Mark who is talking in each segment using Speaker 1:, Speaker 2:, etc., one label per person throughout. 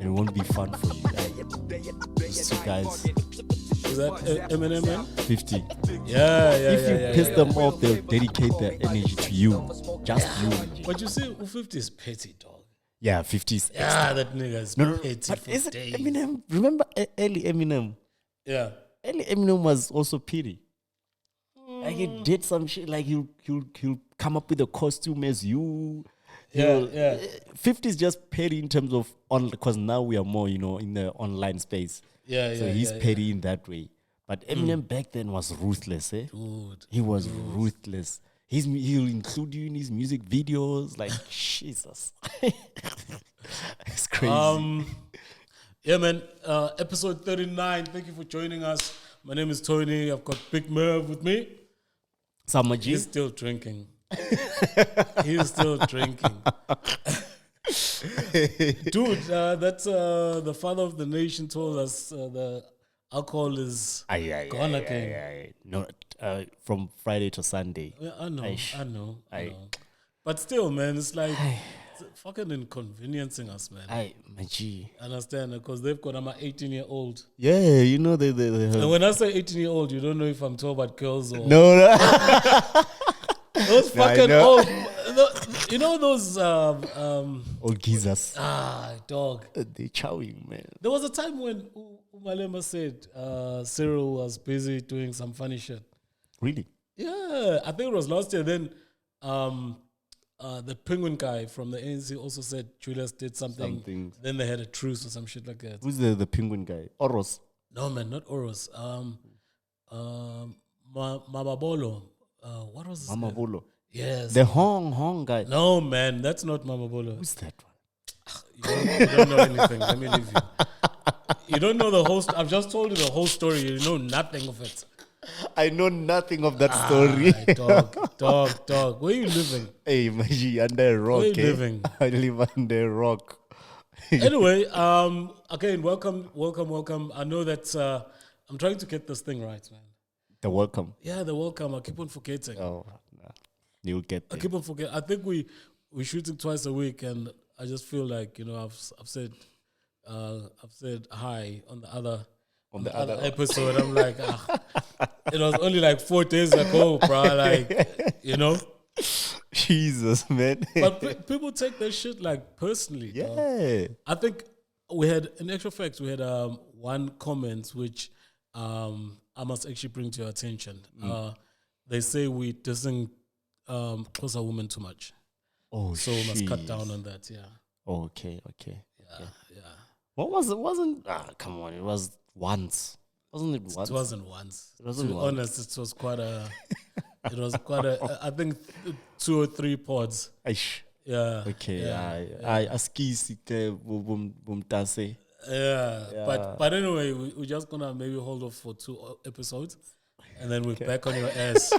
Speaker 1: and it won't be fun for you. These two guys.
Speaker 2: Is that Eminem, man?
Speaker 1: 50.
Speaker 2: If
Speaker 1: you piss them off, they'll dedicate their energy to you. Just you.
Speaker 2: But you see, 50 is petty, dog.
Speaker 1: Yeah, 50s.
Speaker 2: Yeah, that nigga is petty
Speaker 1: but
Speaker 2: for
Speaker 1: is it
Speaker 2: days.
Speaker 1: Eminem? Remember early Eminem?
Speaker 2: Yeah.
Speaker 1: Early Eminem was also petty. Like he did some shit. Like he'll come up with a costume as you.
Speaker 2: Yeah.
Speaker 1: 50 is just petty in terms of because now we are more, in the online space. So he's petty in that way. But Eminem back then was ruthless, eh?
Speaker 2: Dude.
Speaker 1: He was ruthless. He'll include you in his music videos. Like, Jesus. It's crazy.
Speaker 2: Yeah, man. Episode 39. Thank you for joining us. My name is Tony. I've got Big Merv with me.
Speaker 1: Summer G.
Speaker 2: He's still drinking. He's still drinking. Dude, that's the father of the nation told us the alcohol is gone again.
Speaker 1: No, from Friday to Sunday.
Speaker 2: Yeah, I know. But still, man, it's like it's fucking inconveniencing us, man.
Speaker 1: My G.
Speaker 2: Understand? Because they've got I'm an 18-year-old.
Speaker 1: Yeah, they
Speaker 2: And when I say 18-year-old, you don't know if I'm talking about girls or
Speaker 1: no.
Speaker 2: Those fucking old. You know those
Speaker 1: old geezers.
Speaker 2: Dog.
Speaker 1: They chowing, man.
Speaker 2: There was a time when Umalema said Cyril was busy doing some funny shit.
Speaker 1: Really?
Speaker 2: Yeah, I think it was last year. Then the penguin guy from the ANC also said Julius did something. Then they had a truce or some shit like that.
Speaker 1: Who's the penguin guy? Oros?
Speaker 2: No, man, not Oros. Mamabolo. What was his name?
Speaker 1: Mamabolo.
Speaker 2: Yes.
Speaker 1: The Hong guy.
Speaker 2: No, man, that's not Mamabolo.
Speaker 1: Who's that one?
Speaker 2: You don't know anything. Let me leave you. You don't know the whole I've just told you the whole story. You know nothing of it.
Speaker 1: I know nothing of that story.
Speaker 2: Dog. Where are you living?
Speaker 1: Hey, Maji, under a rock.
Speaker 2: Where are you living?
Speaker 1: I live under a rock.
Speaker 2: Anyway, again, welcome. I know that I'm trying to get this thing right, man.
Speaker 1: The welcome.
Speaker 2: Yeah, the welcome. I keep on forgetting.
Speaker 1: Oh, no. You'll get there.
Speaker 2: I keep on forgetting. I think we're shooting twice a week, and I just feel like I've said hi on the other episode. I'm like, it was only like 4 days ago, bro. Like,
Speaker 1: Jesus, man.
Speaker 2: But people take that shit like personally.
Speaker 1: Yeah.
Speaker 2: Dog. I think we had, in actual fact, one comment which I must actually bring to your attention. They say we doesn't close our women too much.
Speaker 1: Oh,
Speaker 2: so we must cut down on that. Yeah.
Speaker 1: Okay.
Speaker 2: Yeah.
Speaker 1: What was it? Wasn't come on? It was once. Wasn't it once?
Speaker 2: It wasn't once.
Speaker 1: To
Speaker 2: be honest, it was quite a. It was quite a. I think 2 or 3 pods. Yeah.
Speaker 1: Okay. I askisite bumtase.
Speaker 2: Yeah. But anyway, we're just gonna maybe hold off for 2 episodes. And then we're back on your ass.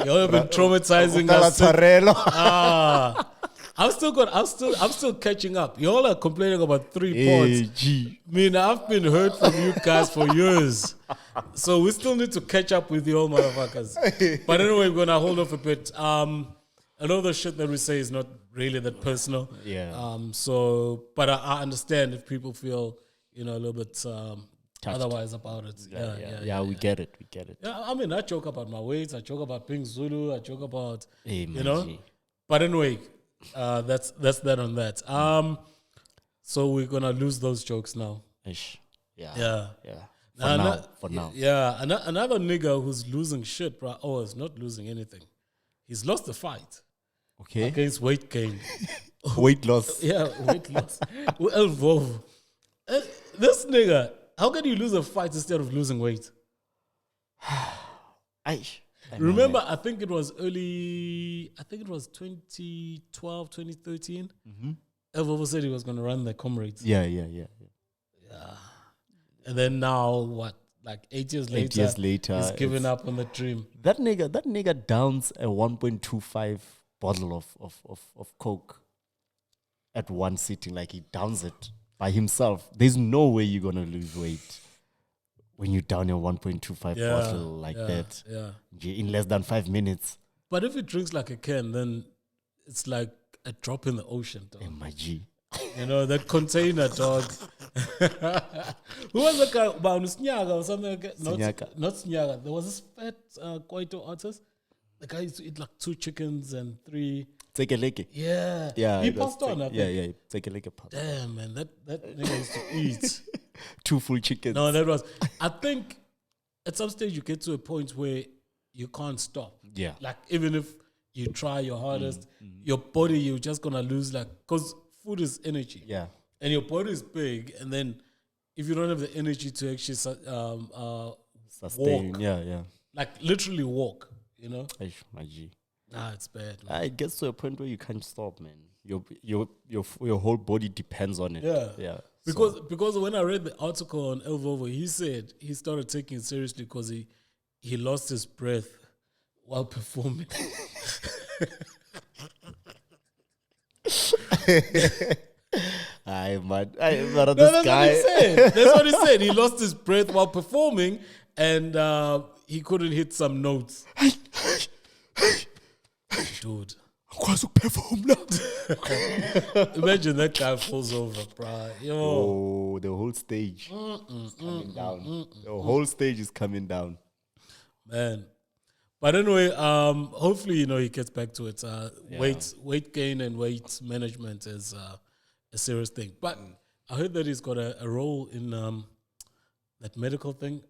Speaker 2: You've been traumatizing us. I'm still catching up. You all are complaining about 3 pods. I mean, I've been heard from you guys for years. So we still need to catch up with you all motherfuckers. But anyway, we're gonna hold off a bit. A lot of the shit that we say is not really that personal.
Speaker 1: Yeah.
Speaker 2: But I understand if people feel, a little bit otherwise about it.
Speaker 1: Yeah, we get it.
Speaker 2: Yeah, I mean, I joke about my weight. I joke about being Zulu. I joke about,
Speaker 1: Hey,
Speaker 2: But anyway, that's that on that. So we're gonna lose those jokes now.
Speaker 1: Yeah. For now.
Speaker 2: Yeah, another nigga who's losing shit, bro. Oh, is not losing anything. He's lost the fight.
Speaker 1: Okay.
Speaker 2: Against weight gain.
Speaker 1: Weight loss.
Speaker 2: Yeah, weight loss. This nigga, how can you lose a fight instead of losing weight? Remember, I think it was 2012, 2013. Evo said he was going to run the comrades.
Speaker 1: Yeah.
Speaker 2: And then now, what? Like 8 years later.
Speaker 1: 8 years later.
Speaker 2: He's given up on the dream.
Speaker 1: That nigga downs a 1.25 bottle of Coke at one sitting. Like, he downs it by himself. There's no way you're going to lose weight when you down your 1.25 bottle like that. Yeah. In less than 5 minutes.
Speaker 2: But if he drinks like a can, then it's like a drop in the ocean.
Speaker 1: My G.
Speaker 2: You know, that container dog. Who was the guy? Snyaga or something like that? Not Snyaga. There was this fat Kwaito artist. The guy used to eat like 2 chickens and 3.
Speaker 1: Tekeleke.
Speaker 2: Yeah.
Speaker 1: Yeah.
Speaker 2: He passed on, I think.
Speaker 1: Yeah. Tekeleke passed.
Speaker 2: Damn, man. That nigga used to eat.
Speaker 1: 2 full chickens.
Speaker 2: No, that was. I think at some stage you get to a point where you can't stop.
Speaker 1: Yeah.
Speaker 2: Like, even if you try your hardest, your body, you're just going to lose, like, because food is energy.
Speaker 1: Yeah.
Speaker 2: And your body is big. And then if you don't have the energy to actually
Speaker 1: sustain.
Speaker 2: walk,
Speaker 1: Yeah.
Speaker 2: like literally walk, you know?
Speaker 1: My G.
Speaker 2: Nah, it's bad, man.
Speaker 1: It gets to a point where you can't stop, man. Your whole body depends on it.
Speaker 2: Yeah. Because when I read the article on El Vovo, he said he started taking it seriously because he lost his breath while performing.
Speaker 1: This
Speaker 2: That's
Speaker 1: guy.
Speaker 2: what he said. That's what he said. He lost his breath while performing, and he couldn't hit some notes. Dude. Imagine that guy falls over, bruh. Yo.
Speaker 1: Oh, the whole stage is coming down. The whole stage is coming down.
Speaker 2: Man. But anyway, hopefully, he gets back to it. Weight gain and weight management is a serious thing. But I heard that he's got a role in that medical thing.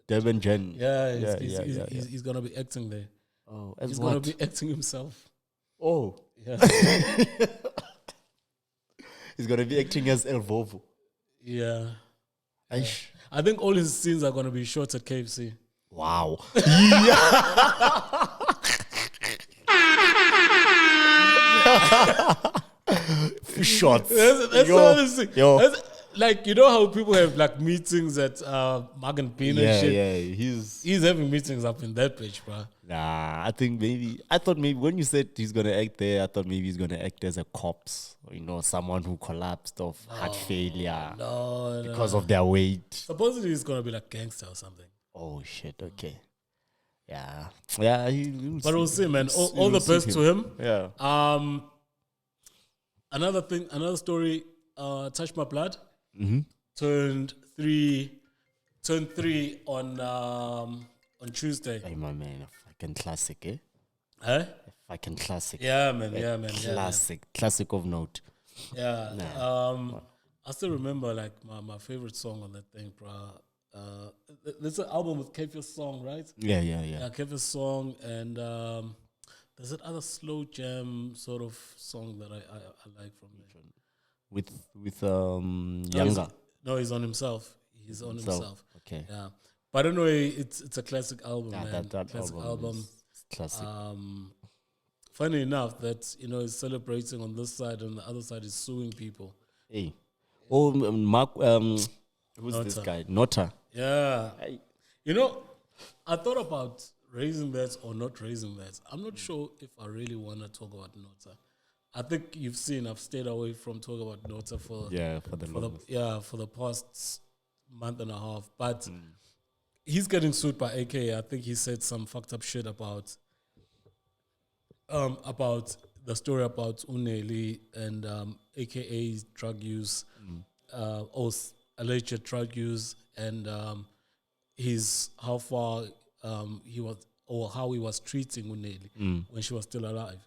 Speaker 1: Devin Jen.
Speaker 2: Yeah, he's going to be acting there.
Speaker 1: Oh,
Speaker 2: he's going to be acting himself.
Speaker 1: Oh.
Speaker 2: Yeah.
Speaker 1: He's going to be acting as El Vovo.
Speaker 2: Yeah. I think all his scenes are going to be shot at KFC.
Speaker 1: Wow. Shots.
Speaker 2: That's honestly. Like, you know how people have like meetings at Magan Bean and shit?
Speaker 1: Yeah,
Speaker 2: he's having meetings up in that bitch, bro.
Speaker 1: Nah, I thought maybe when you said he's gonna act there, I thought maybe he's gonna act as a corpse, someone who collapsed of heart failure because of their weight.
Speaker 2: Supposedly he's gonna be like gangster or something.
Speaker 1: Oh shit! Okay, yeah.
Speaker 2: But we'll see, man. All the best to him.
Speaker 1: Yeah.
Speaker 2: Another story. Touch My Blood.
Speaker 1: Mm-hmm.
Speaker 2: Turned 3 on Tuesday.
Speaker 1: Hey, my man, a fucking classic, eh?
Speaker 2: Huh?
Speaker 1: A fucking classic.
Speaker 2: Yeah, man.
Speaker 1: Classic of note.
Speaker 2: Yeah. Nah. I still remember like my favorite song on that thing, bro. There's an album with Kefia's song, right?
Speaker 1: Yeah.
Speaker 2: Kefia's song, and there's that other slow jam sort of song that I like from there.
Speaker 1: With Younger.
Speaker 2: No, he's on himself. He's on himself.
Speaker 1: Okay.
Speaker 2: Yeah. But anyway, it's a classic album,
Speaker 1: Yeah,
Speaker 2: man.
Speaker 1: that
Speaker 2: classic album.
Speaker 1: Is classic.
Speaker 2: Funny enough that he's celebrating on this side and the other side is suing people.
Speaker 1: Hey. Oh, Mark. Who's
Speaker 2: Nota.
Speaker 1: this guy? Nota.
Speaker 2: Yeah.
Speaker 1: Hey.
Speaker 2: I thought about raising that or not raising that. I'm not sure if I really want to talk about Nota. I think you've seen I've stayed away from talking about Nota for the past month and a half. But he's getting sued by AKA. I think he said some fucked up shit about the story about Uneli and AKA's drug use, or alleged drug use, and how far he was or how he was treating Uneli when she was still alive.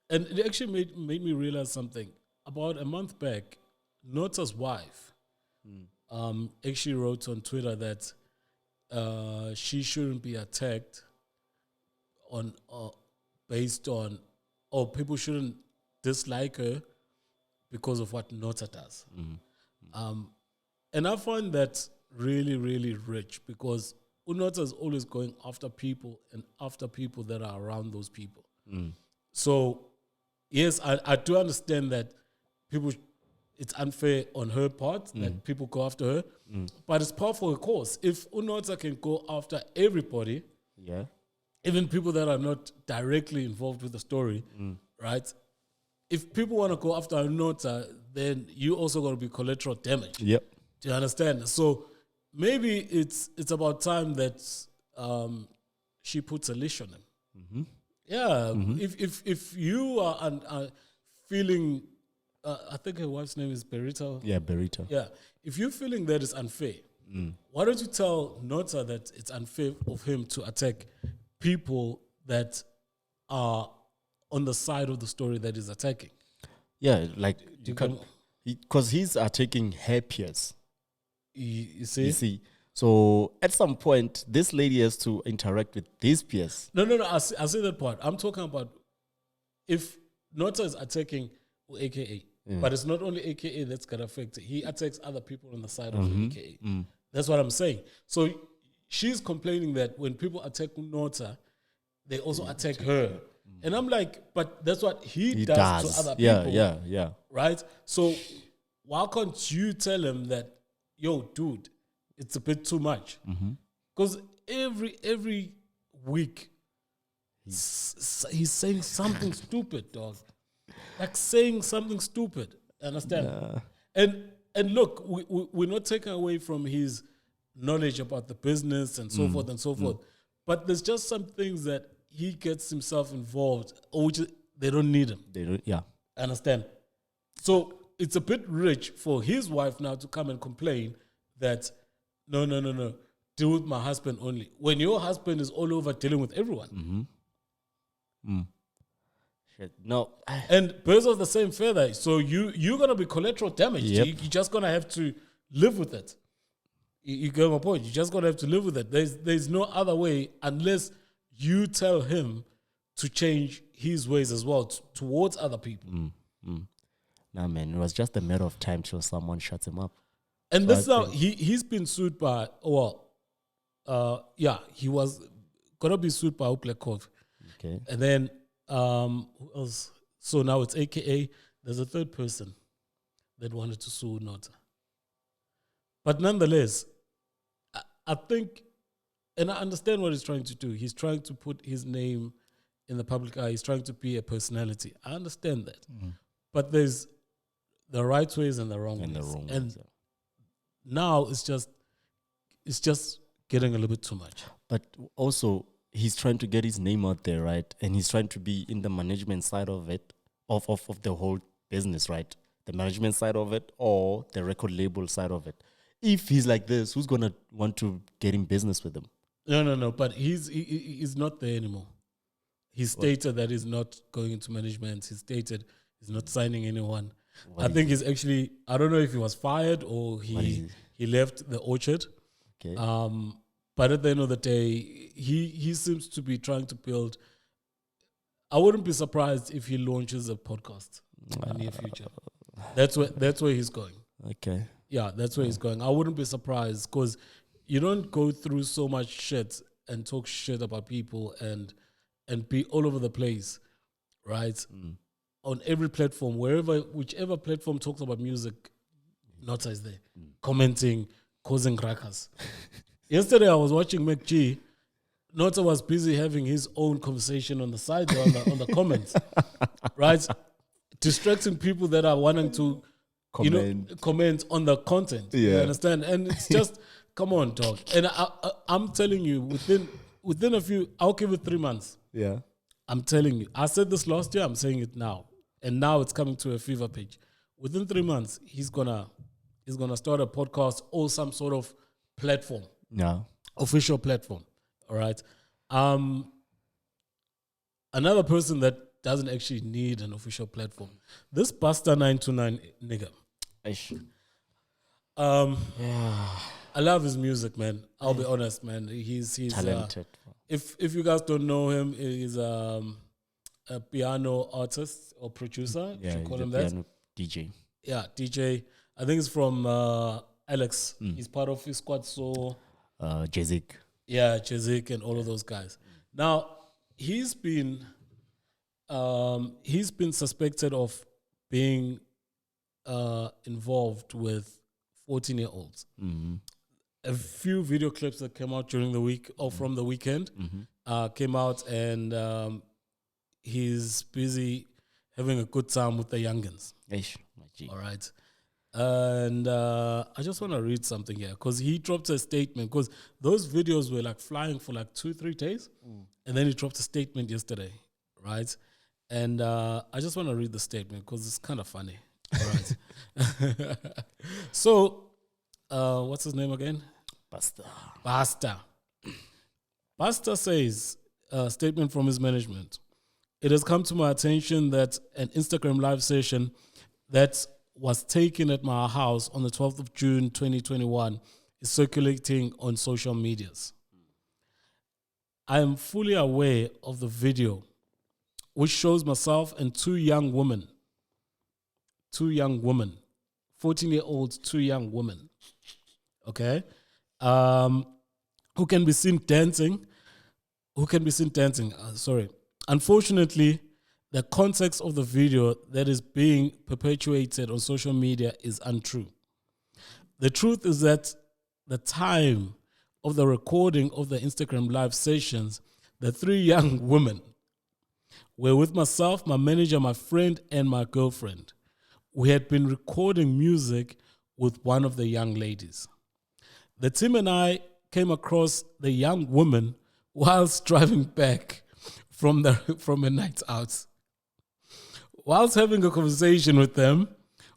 Speaker 2: And it actually made me realize something. About a month back, Nota's wife actually wrote on Twitter that she shouldn't be attacked based on, or people shouldn't dislike her because of what Nota does. And I find that really, really rich because Nota is always going after people and after people that are around those people. So, yes, I do understand that it's unfair on her part that people go after her, but it's par for the course. If Unota can go after everybody, even people that are not directly involved with the story, right? If people want to go after Unota, then you also got to be collateral damage.
Speaker 1: Yep.
Speaker 2: Do you understand? So maybe it's about time that she puts a leash on him. Yeah, if you are feeling, I think her wife's name is Berita.
Speaker 1: Yeah, Berita.
Speaker 2: Yeah, if you're feeling that it's unfair, why don't you tell Nota that it's unfair of him to attack people that are on the side of the story that he's attacking?
Speaker 1: Yeah, like you can, because he's attacking her peers.
Speaker 2: You see?
Speaker 1: You see. So at some point, this lady has to interact with these peers.
Speaker 2: No. I see that part. I'm talking about if Nota is attacking AKA, but it's not only AKA that's got affected. He attacks other people on the side of AKA. That's what I'm saying. So she's complaining that when people attack Nota, they also attack her. And I'm like, but that's what he does to other people.
Speaker 1: Yeah.
Speaker 2: Right? So why can't you tell him that, yo, dude, it's a bit too much? Because every week he's saying something stupid, dog. Like saying something stupid. Understand? Yeah. And look, we're not taking away from his knowledge about the business and so forth and so forth. But there's just some things that he gets himself involved, or which they don't need him.
Speaker 1: They don't. Yeah.
Speaker 2: Understand? So it's a bit rich for his wife now to come and complain that no, deal with my husband only. When your husband is all over dealing with everyone.
Speaker 1: Shit. No.
Speaker 2: And birds of the same feather. So you're gonna be collateral damage.
Speaker 1: Yep.
Speaker 2: You're just gonna have to live with it. You get my point. You're just gonna have to live with it. There's no other way unless you tell him to change his ways as well towards other people.
Speaker 1: Nah, man, it was just a matter of time till someone shuts him up.
Speaker 2: And so this is how he's been sued by, he was gonna be sued by Black Coffee.
Speaker 1: Okay.
Speaker 2: And then who else? So now it's AKA. There's a third person that wanted to sue Nota. But nonetheless, I think, and I understand what he's trying to do. He's trying to put his name in the public eye. He's trying to be a personality. I understand that. But there's the right ways and the wrong ways. And now it's just getting a little bit too much.
Speaker 1: But also, he's trying to get his name out there, right? And he's trying to be in the management side of it, of the whole business, right? The management side of it or the record label side of it. If he's like this, who's going to want to get in business with him?
Speaker 2: No. But he's not there anymore. He stated that he's not going into management. He stated he's not signing anyone. I think he's actually, I don't know if he was fired or he left the orchard.
Speaker 1: Okay.
Speaker 2: But at the end of the day, he seems to be trying to build. I wouldn't be surprised if he launches a podcast in the near future. That's where he's going.
Speaker 1: Okay.
Speaker 2: Yeah, that's where he's going. I wouldn't be surprised because you don't go through so much shit and talk shit about people and be all over the place, right? On every platform, whichever platform talks about music, Nota is there, commenting, causing crackers. Yesterday, I was watching McG. Nota was busy having his own conversation on the side there on the comments, right? Distracting people that are wanting to comment on the content. Yeah. You understand? And it's just, come on, dog. And I'm telling you, within a few, I'll give it 3 months.
Speaker 1: Yeah.
Speaker 2: I'm telling you. I said this last year, I'm saying it now. And now it's coming to a fever pitch. Within 3 months, he's gonna start a podcast or some sort of platform.
Speaker 1: Yeah.
Speaker 2: Official platform. All right. Another person that doesn't actually need an official platform. This Buster 929 nigga. I love his music, man. I'll be honest, man. He's
Speaker 1: talented.
Speaker 2: If you guys don't know him, he's a piano artist or producer.
Speaker 1: Yeah,
Speaker 2: you call him that.
Speaker 1: Piano DJ.
Speaker 2: Yeah, DJ. I think it's from Alex. He's part of his squad. So
Speaker 1: Jezik.
Speaker 2: Yeah, Jezik and all of those guys. Now he's been suspected of being involved with 14-year-olds. A few video clips that came out during the week or from the weekend came out, and he's busy having a good time with the youngins. All right. And I just want to read something here because he dropped a statement because those videos were like flying for like 2-3 days. And then he dropped a statement yesterday. right? And I just want to read the statement because it's kind of funny. All right. So, what's his name again? Basta says, statement from his management. It has come to my attention that an Instagram live session that was taken at my house on the 12th of June 2021 is circulating on social medias. I am fully aware of the video, which shows myself and two young women, 14-year-olds, two young women, okay, who can be seen dancing. Unfortunately, the context of the video that is being perpetuated on social media is untrue. The truth is that the time of the recording of the Instagram live sessions, the three young women were with myself, my manager, my friend, and my girlfriend. We had been recording music with one of the young ladies. The team and I came across the young woman whilst driving back from a night out. Whilst having a conversation with them,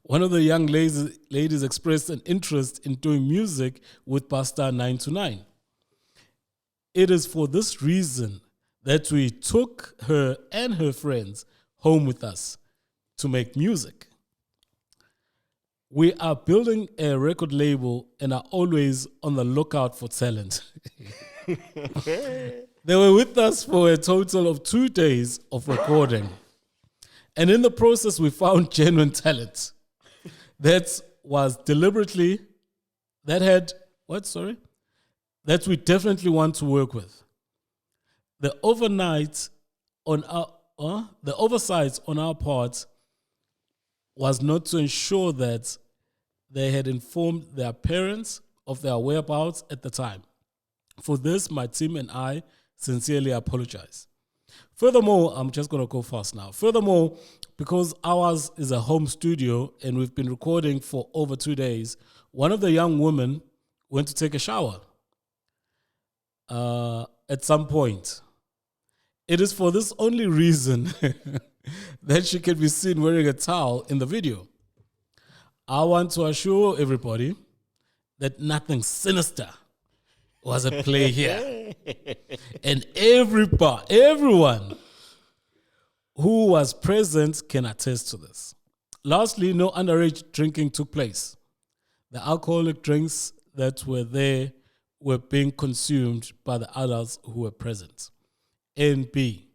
Speaker 2: one of the young ladies expressed an interest in doing music with Pasta 929. It is for this reason that we took her and her friends home with us to make music. We are building a record label and are always on the lookout for talent. They were with us for a total of 2 days of recording. And in the process, we found genuine talent that we definitely want to work with. The oversight on our part was not to ensure that they had informed their parents of their whereabouts at the time. For this, my team and I sincerely apologize. Furthermore, I'm just going to go fast now. Furthermore, because ours is a home studio and we've been recording for over 2 days, one of the young women went to take a shower at some point. It is for this only reason that she can be seen wearing a towel in the video. I want to assure everybody that nothing sinister was at play here. And everyone who was present can attest to this. Lastly, no underage drinking took place. The alcoholic drinks that were there were being consumed by the adults who were present. And B,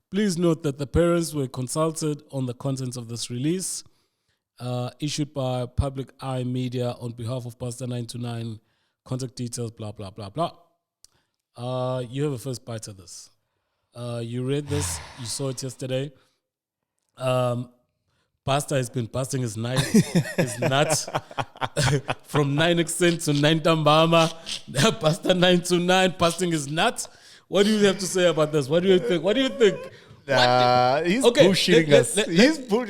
Speaker 2: please note that the parents were consulted on the contents of this release issued by Public Eye Media on behalf of Pasta 929, contact details, blah, blah, blah, blah. You have a first bite of this. You read this, you saw it yesterday. Pasta has been busting his nuts from 9XN to 9 Tambama. Pasta 929 busting his nuts. What do you have to say about this? What do you think?
Speaker 1: He's bullshitting us.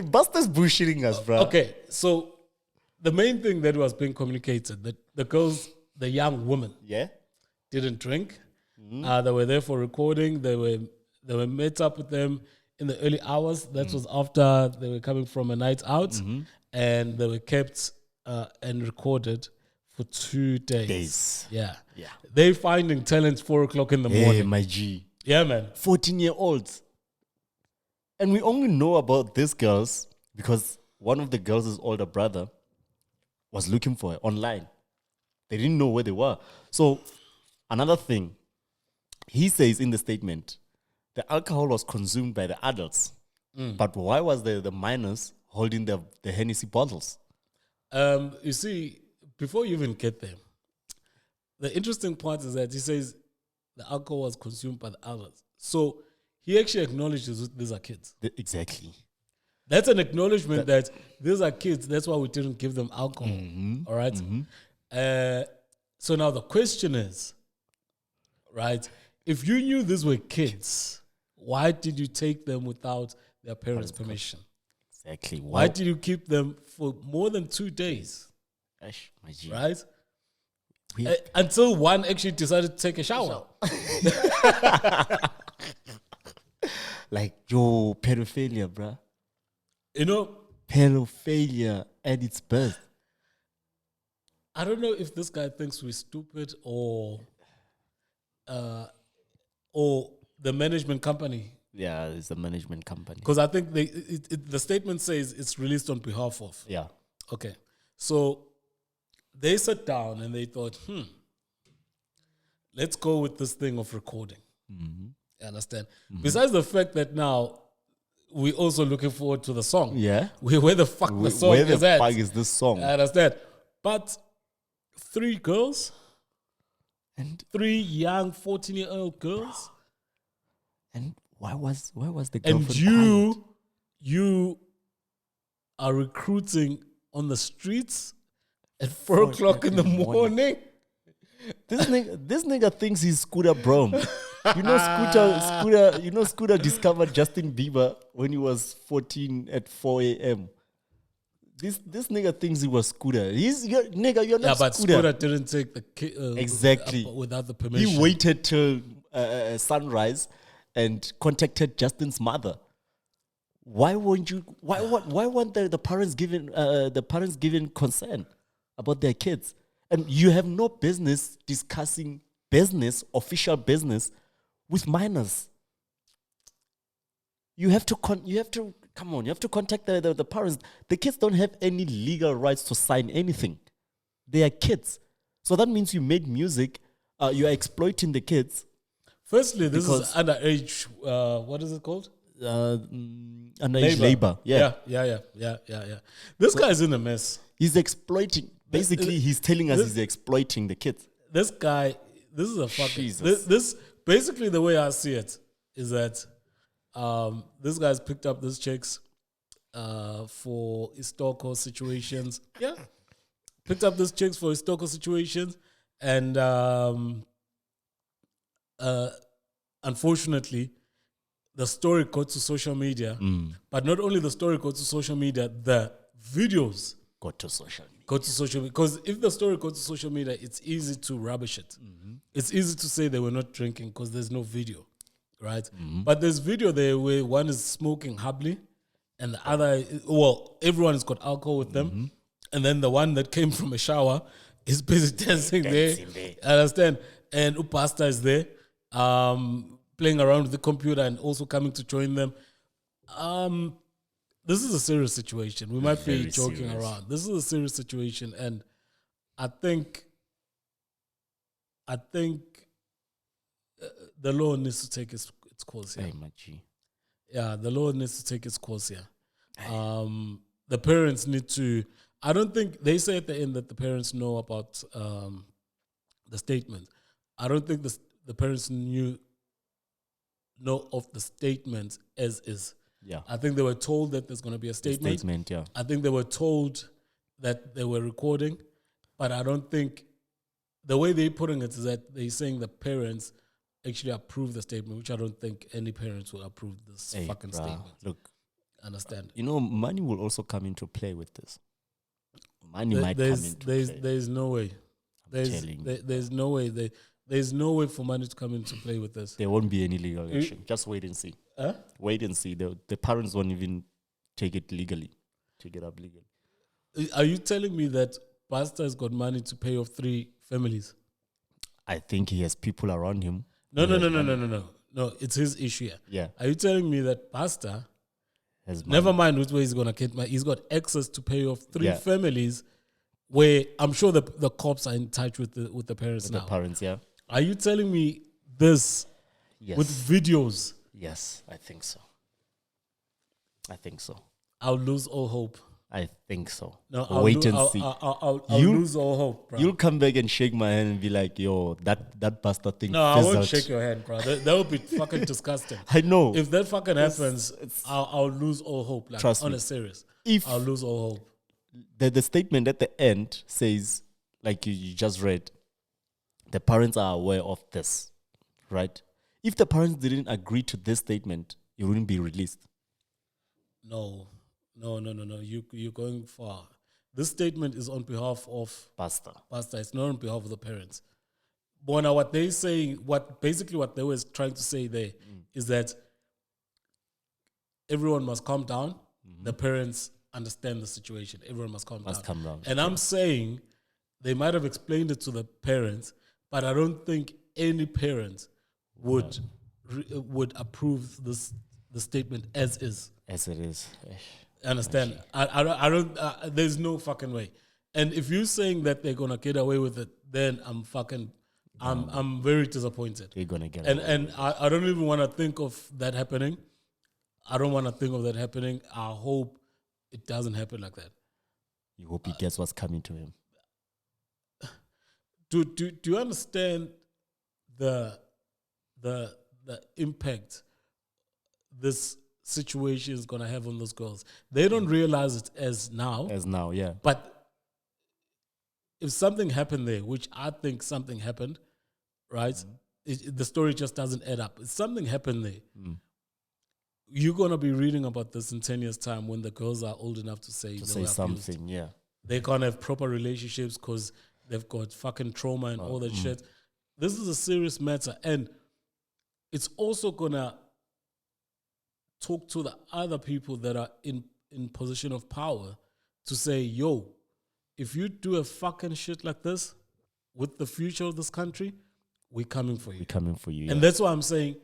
Speaker 1: Buster's bullshitting us, bro.
Speaker 2: Okay, so the main thing that was being communicated, that the girls, the young women, didn't drink. They were there for recording. They were met up with them in the early hours. That was after they were coming from a night out, and they were kept and recorded for 2 days. Yeah. They finding talent 4 o'clock in the morning.
Speaker 1: My G.
Speaker 2: Yeah, man.
Speaker 1: 14-year-olds. And we only know about these girls because one of the girls' older brother was looking for her online. They didn't know where they were. So another thing, he says in the statement, the alcohol was consumed by the adults. But why was the minors holding the Hennessy bottles?
Speaker 2: You see, before you even get there, the interesting part is that he says the alcohol was consumed by the adults. So he actually acknowledges these are kids.
Speaker 1: Exactly.
Speaker 2: That's an acknowledgement that these are kids. That's why we didn't give them alcohol. All right. So now the question is, right, if you knew these were kids, why did you take them without their parents' permission?
Speaker 1: Exactly.
Speaker 2: Why did you keep them for more than 2 days? Right? Until one actually decided to take a shower.
Speaker 1: Like, yo, pedophilia, bruh.
Speaker 2: You know,
Speaker 1: Pedophilia at its best.
Speaker 2: I don't know if this guy thinks we're stupid or the management company.
Speaker 1: Yeah, it's a management company.
Speaker 2: Because I think the statement says it's released on behalf of.
Speaker 1: Yeah.
Speaker 2: Okay. So they sat down and they thought, let's go with this thing of recording.
Speaker 1: Mm-hmm.
Speaker 2: You understand? Mm-hmm. Besides the fact that now we're also looking forward to the song.
Speaker 1: Yeah.
Speaker 2: Where the fuck the song is at.
Speaker 1: Where the fuck is this song?
Speaker 2: I understand. But 3 girls and 3 young 14-year-old girls.
Speaker 1: And why was the girlfriend
Speaker 2: and you are recruiting on the streets at 4 o'clock in the morning?
Speaker 1: This nigga thinks he's Scooter Braun. Scooter discovered Justin Bieber when he was 14 at 4 a.m. This nigga thinks he was Scooter. You're not Scooter.
Speaker 2: Yeah, but Scooter didn't take the
Speaker 1: exactly
Speaker 2: without the permission.
Speaker 1: He waited till sunrise and contacted Justin's mother. Why won't you? Why weren't the parents given consent about their kids? And you have no business discussing official business, with minors. You have to come on. You have to contact the parents. The kids don't have any legal rights to sign anything. They are kids, so that means you made music. You are exploiting the kids.
Speaker 2: Firstly, this is underage. What is it called?
Speaker 1: Underage labor. Yeah.
Speaker 2: This guy's in a mess.
Speaker 1: He's exploiting. Basically, he's telling us he's exploiting the kids.
Speaker 2: This guy, this is a fucking... This basically, the way I see it is that this guy's picked up these chicks for historical situations. Yeah. Picked up these chicks for historical situations. And unfortunately, the story got to social media. But not only the story got to social media, the videos
Speaker 1: got to social media.
Speaker 2: Because if the story goes to social media, it's easy to rubbish it. Mm-hmm. It's easy to say they were not drinking because there's no video, right? Mm-hmm. But there's video there where one is smoking hubbly and the other, everyone has got alcohol with them. And then the one that came from a shower is busy dancing there. I understand. And Upasta is there, playing around with the computer and also coming to join them. This is a serious situation. We might be joking around. This is a serious situation, and I think the law needs to take its course here. Yeah, the law needs to take its course here. The parents need to. I don't think they say at the end that the parents know about the statement. I don't think the parents know of the statement as is.
Speaker 1: Yeah,
Speaker 2: I think they were told that there's going to be a statement.
Speaker 1: Yeah.
Speaker 2: I think they were told that they were recording, but I don't think the way they're putting it is that they're saying the parents actually approve the statement, which I don't think any parents will approve this fucking statement.
Speaker 1: Look,
Speaker 2: understand?
Speaker 1: Money will also come into play with this. Money might come into play.
Speaker 2: There's no way. There's no way. There's no way for money to come into play with this.
Speaker 1: There won't be any legal action. Just wait and see. Wait and see. The parents won't even take it up legally.
Speaker 2: Are you telling me that Pastor has got money to pay off 3 families?
Speaker 1: I think he has people around him.
Speaker 2: No. No, it's his issue here.
Speaker 1: Yeah.
Speaker 2: Are you telling me that Pastor
Speaker 1: has
Speaker 2: money? Never mind which way he's going to get money. He's got access to pay off 3 families where I'm sure the cops are in touch with the parents now.
Speaker 1: The parents, yeah.
Speaker 2: Are you telling me this with videos?
Speaker 1: Yes, I think so.
Speaker 2: I'll lose all hope.
Speaker 1: I think so.
Speaker 2: No,
Speaker 1: wait and see.
Speaker 2: I'll lose all hope, bro.
Speaker 1: You'll come back and shake my hand and be like, yo, that pastor thing.
Speaker 2: No, I won't shake your hand, bro. That would be fucking disgusting.
Speaker 1: I know.
Speaker 2: If that fucking happens, I'll lose all hope. Like,
Speaker 1: trust me.
Speaker 2: Serious. I'll lose all hope.
Speaker 1: The statement at the end says, like you just read, the parents are aware of this, right? If the parents didn't agree to this statement, it wouldn't be released.
Speaker 2: No. You're going far. This statement is on behalf of
Speaker 1: Pastor.
Speaker 2: It's not on behalf of the parents. But now what they say, what they were trying to say there is that everyone must calm down. The parents understand the situation. Everyone must calm down. And I'm saying they might have explained it to the parents, but I don't think any parent would approve the statement as is.
Speaker 1: As it is.
Speaker 2: Understand? I don't. There's no fucking way. And if you're saying that they're gonna get away with it, then I'm very disappointed.
Speaker 1: They're gonna get
Speaker 2: away. And I don't even want to think of that happening. I don't want to think of that happening. I hope it doesn't happen like that.
Speaker 1: You hope he gets what's coming to him.
Speaker 2: Do you understand the impact this situation is gonna have on those girls? They don't realize it as now.
Speaker 1: Yeah.
Speaker 2: But if something happened there, which I think something happened, right? The story just doesn't add up. If something happened there, you're gonna be reading about this in 10 years' time when the girls are old enough to say
Speaker 1: something. Yeah.
Speaker 2: They can't have proper relationships because they've got fucking trauma and all that shit. This is a serious matter. And it's also going to talk to the other people that are in position of power to say, yo, if you do a fucking shit like this with the future of this country, we're coming for you.
Speaker 1: We're coming for you.
Speaker 2: And that's why I'm saying,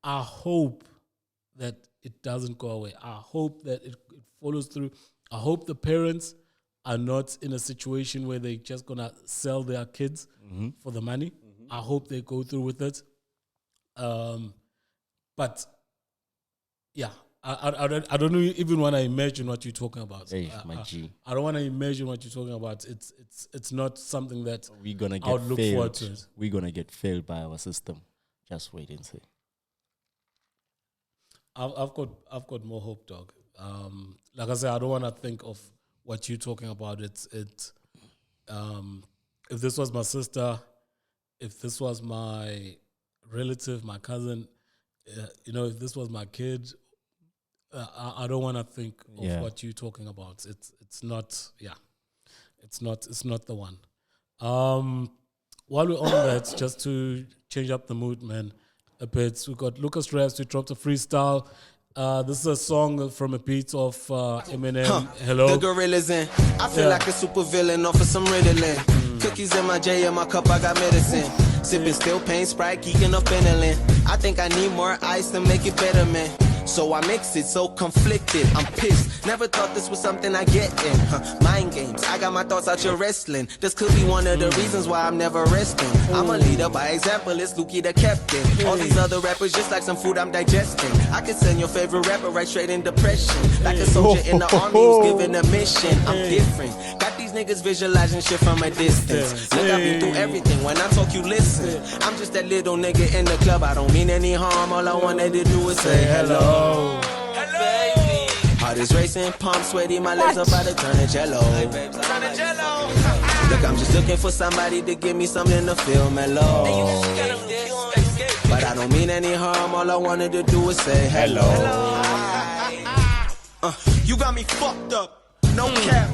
Speaker 2: I hope that it doesn't go away. I hope that it follows through. I hope the parents are not in a situation where they're just going to sell their kids for the money. I hope they go through with it. But, yeah, I don't even want to imagine what you're talking about.
Speaker 1: Hey, my G.
Speaker 2: I don't want to imagine what you're talking about. It's not something that
Speaker 1: we're gonna get
Speaker 2: I would look forward to.
Speaker 1: We're going to get failed by our system. Just wait and see.
Speaker 2: I've got more hope, dog. Like I said, I don't want to think of what you're talking about. If this was my sister, if this was my relative, my cousin, if this was my kid, I don't want to think of what you're talking about. It's not the one. While we're on that, just to change up the mood, man, a bit, we got LucasRaps who dropped a freestyle. This is a song from a beat of Eminem. Hello.
Speaker 3: The gorillas in. I feel like a super villain off of some Ritalin. Cookies in my J, in my cup, I got medicine. Sipping still pain, Sprite, geeking up Benelin. I think I need more ice to make it better, man. So I mix it, so conflicted, I'm pissed. Never thought this was something I get in. Mind games, I got my thoughts out your wrestling. This could be one of the reasons why I'm never resting. I'm a leader by example, it's Lukey the captain. All these other rappers just like some food I'm digesting. I could send your favorite rapper right straight in depression. Like a soldier in the army who's given a mission. I'm different, got these niggas visualizing shit from a distance. Look, I've been through everything, when I talk you listen. I'm just that little nigga in the club, I don't mean any harm. All I wanted to do is say hello. Baby. Heart is racing, palm sweaty, my legs about to turn to jello. Look, I'm just looking for somebody to give me something to feel mellow. But I don't mean any harm, all I wanted to do is say hello. You got me fucked up, no cap.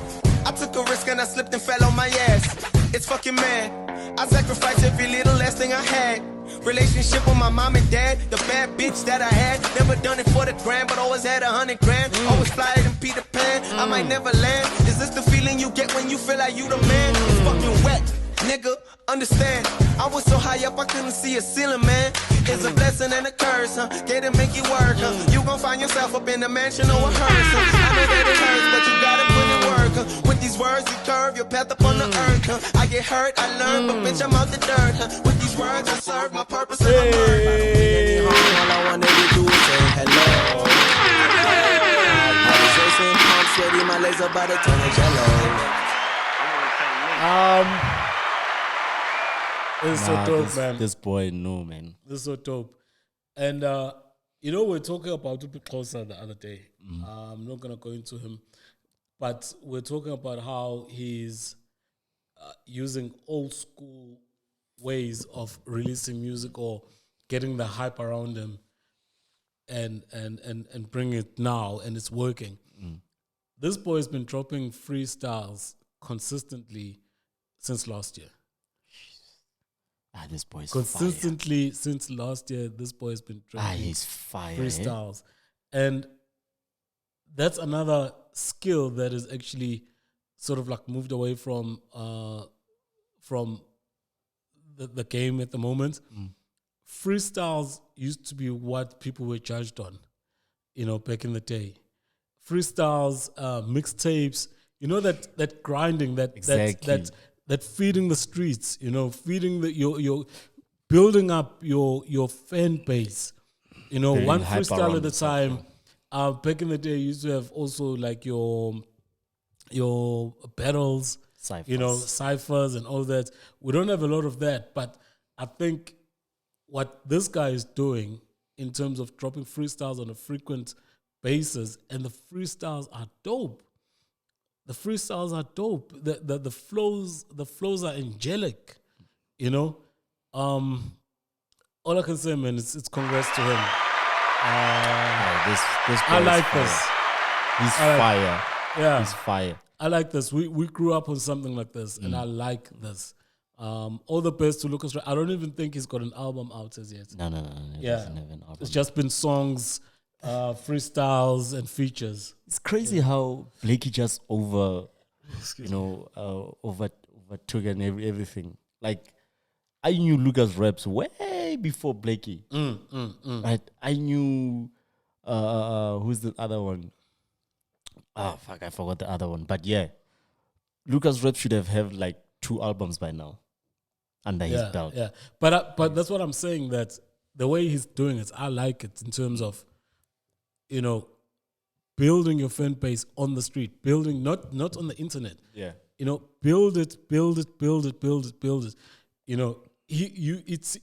Speaker 3: I took a risk and I slipped and fell on my ass. It's fucking mad. I sacrificed every little last thing I had. Relationship with my mom and dad, the bad bitch that I had. Never done it for the gram, but always had 100 grand. Always flyer than Peter Pan, I might never land. Is this the feeling you get when you feel like you the man? It's fucking wet, nigga, understand. I was so high up I couldn't see a ceiling, man. It's a blessing and a curse, huh? Get it, make it work, huh? You gon' find yourself up in the mansion or a hearse, huh? I know that it hurts, but you gotta put in work, huh? With these words you curve your path up on the earth, huh? I get hurt, I learn, but bitch I'm out the dirt, huh? With these words I serve my purpose and my birth. I don't need any harm, all I wanted to do is say hello. I was racing, palm sweaty, my legs about to turn to jello.
Speaker 2: This is so dope, man.
Speaker 1: This boy, no, man.
Speaker 2: This is so dope. And, we're talking about a bit closer the other day. I'm not going to go into him. But we're talking about how he's using old school ways of releasing music or getting the hype around him and bring it now, and it's working. This boy has been dropping freestyles consistently since last year.
Speaker 1: This boy's
Speaker 2: consistently fire. Since last year, this boy has been dropping
Speaker 1: he's fire,
Speaker 2: freestyles. And that's another skill that is actually sort of like moved away from the game at the moment. Freestyles used to be what people were judged on, back in the day. Freestyles, mixtapes, that grinding, that feeding the streets, feeding your building up your fan base. One freestyle at a time. Back in the day, you used to have also like your battles, ciphers and all that. We don't have a lot of that, but I think what this guy is doing in terms of dropping freestyles on a frequent basis, and the freestyles are dope. The freestyles are dope. The flows are angelic. All I can say, man, it's congrats to him.
Speaker 1: This
Speaker 2: I like this.
Speaker 1: He's fire.
Speaker 2: Yeah,
Speaker 1: he's fire.
Speaker 2: I like this. We grew up on something like this, and I like this. All the best to Lucas. I don't even think he's got an album out as yet.
Speaker 1: No. He doesn't have an album.
Speaker 2: It's just been songs, freestyles, and features.
Speaker 1: It's crazy how Blakey just overtook and everything. Like, I knew LucasRaps way before Blakey. Right? I knew who's the other one? Oh fuck, I forgot the other one. But yeah, LucasRaps should have like 2 albums by now under his belt.
Speaker 2: Yeah, but that's what I'm saying, that the way he's doing it, I like it in terms of, building your fan base on the street, building not on the internet.
Speaker 1: Yeah.
Speaker 2: Build it.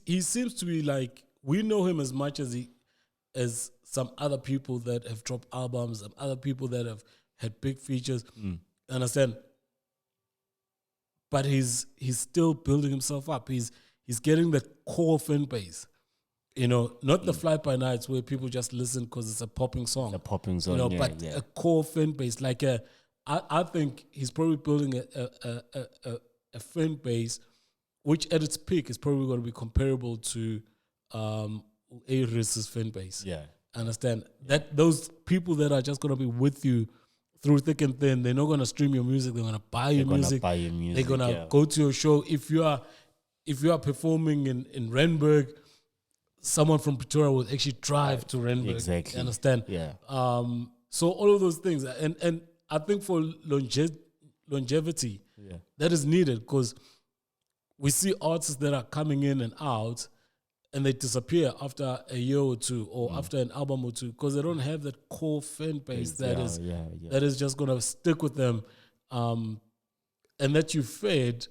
Speaker 2: He seems to be like, we know him as much as some other people that have dropped albums, some other people that have had big features. Understand? But he's still building himself up. He's getting the core fan base. Not the fly by nights where people just listen because it's a popping song.
Speaker 1: A popping song,
Speaker 2: but a core fan base. Like I think he's probably building a fan base which at its peak is probably going to be comparable to A-Rizz's fan base.
Speaker 1: Yeah.
Speaker 2: Understand? That those people that are just going to be with you through thick and thin, they're not going to stream your music, they're going to buy your music. They're going to go to your show. If you are performing in Randburg, someone from Pretoria will actually drive to Randburg.
Speaker 1: Exactly.
Speaker 2: Understand?
Speaker 1: Yeah.
Speaker 2: So all of those things. And I think for longevity, that is needed, because we see artists that are coming in and out and they disappear after a year or two or after an album or two, because they don't have that core fan base that is just going to stick with them, and that you fed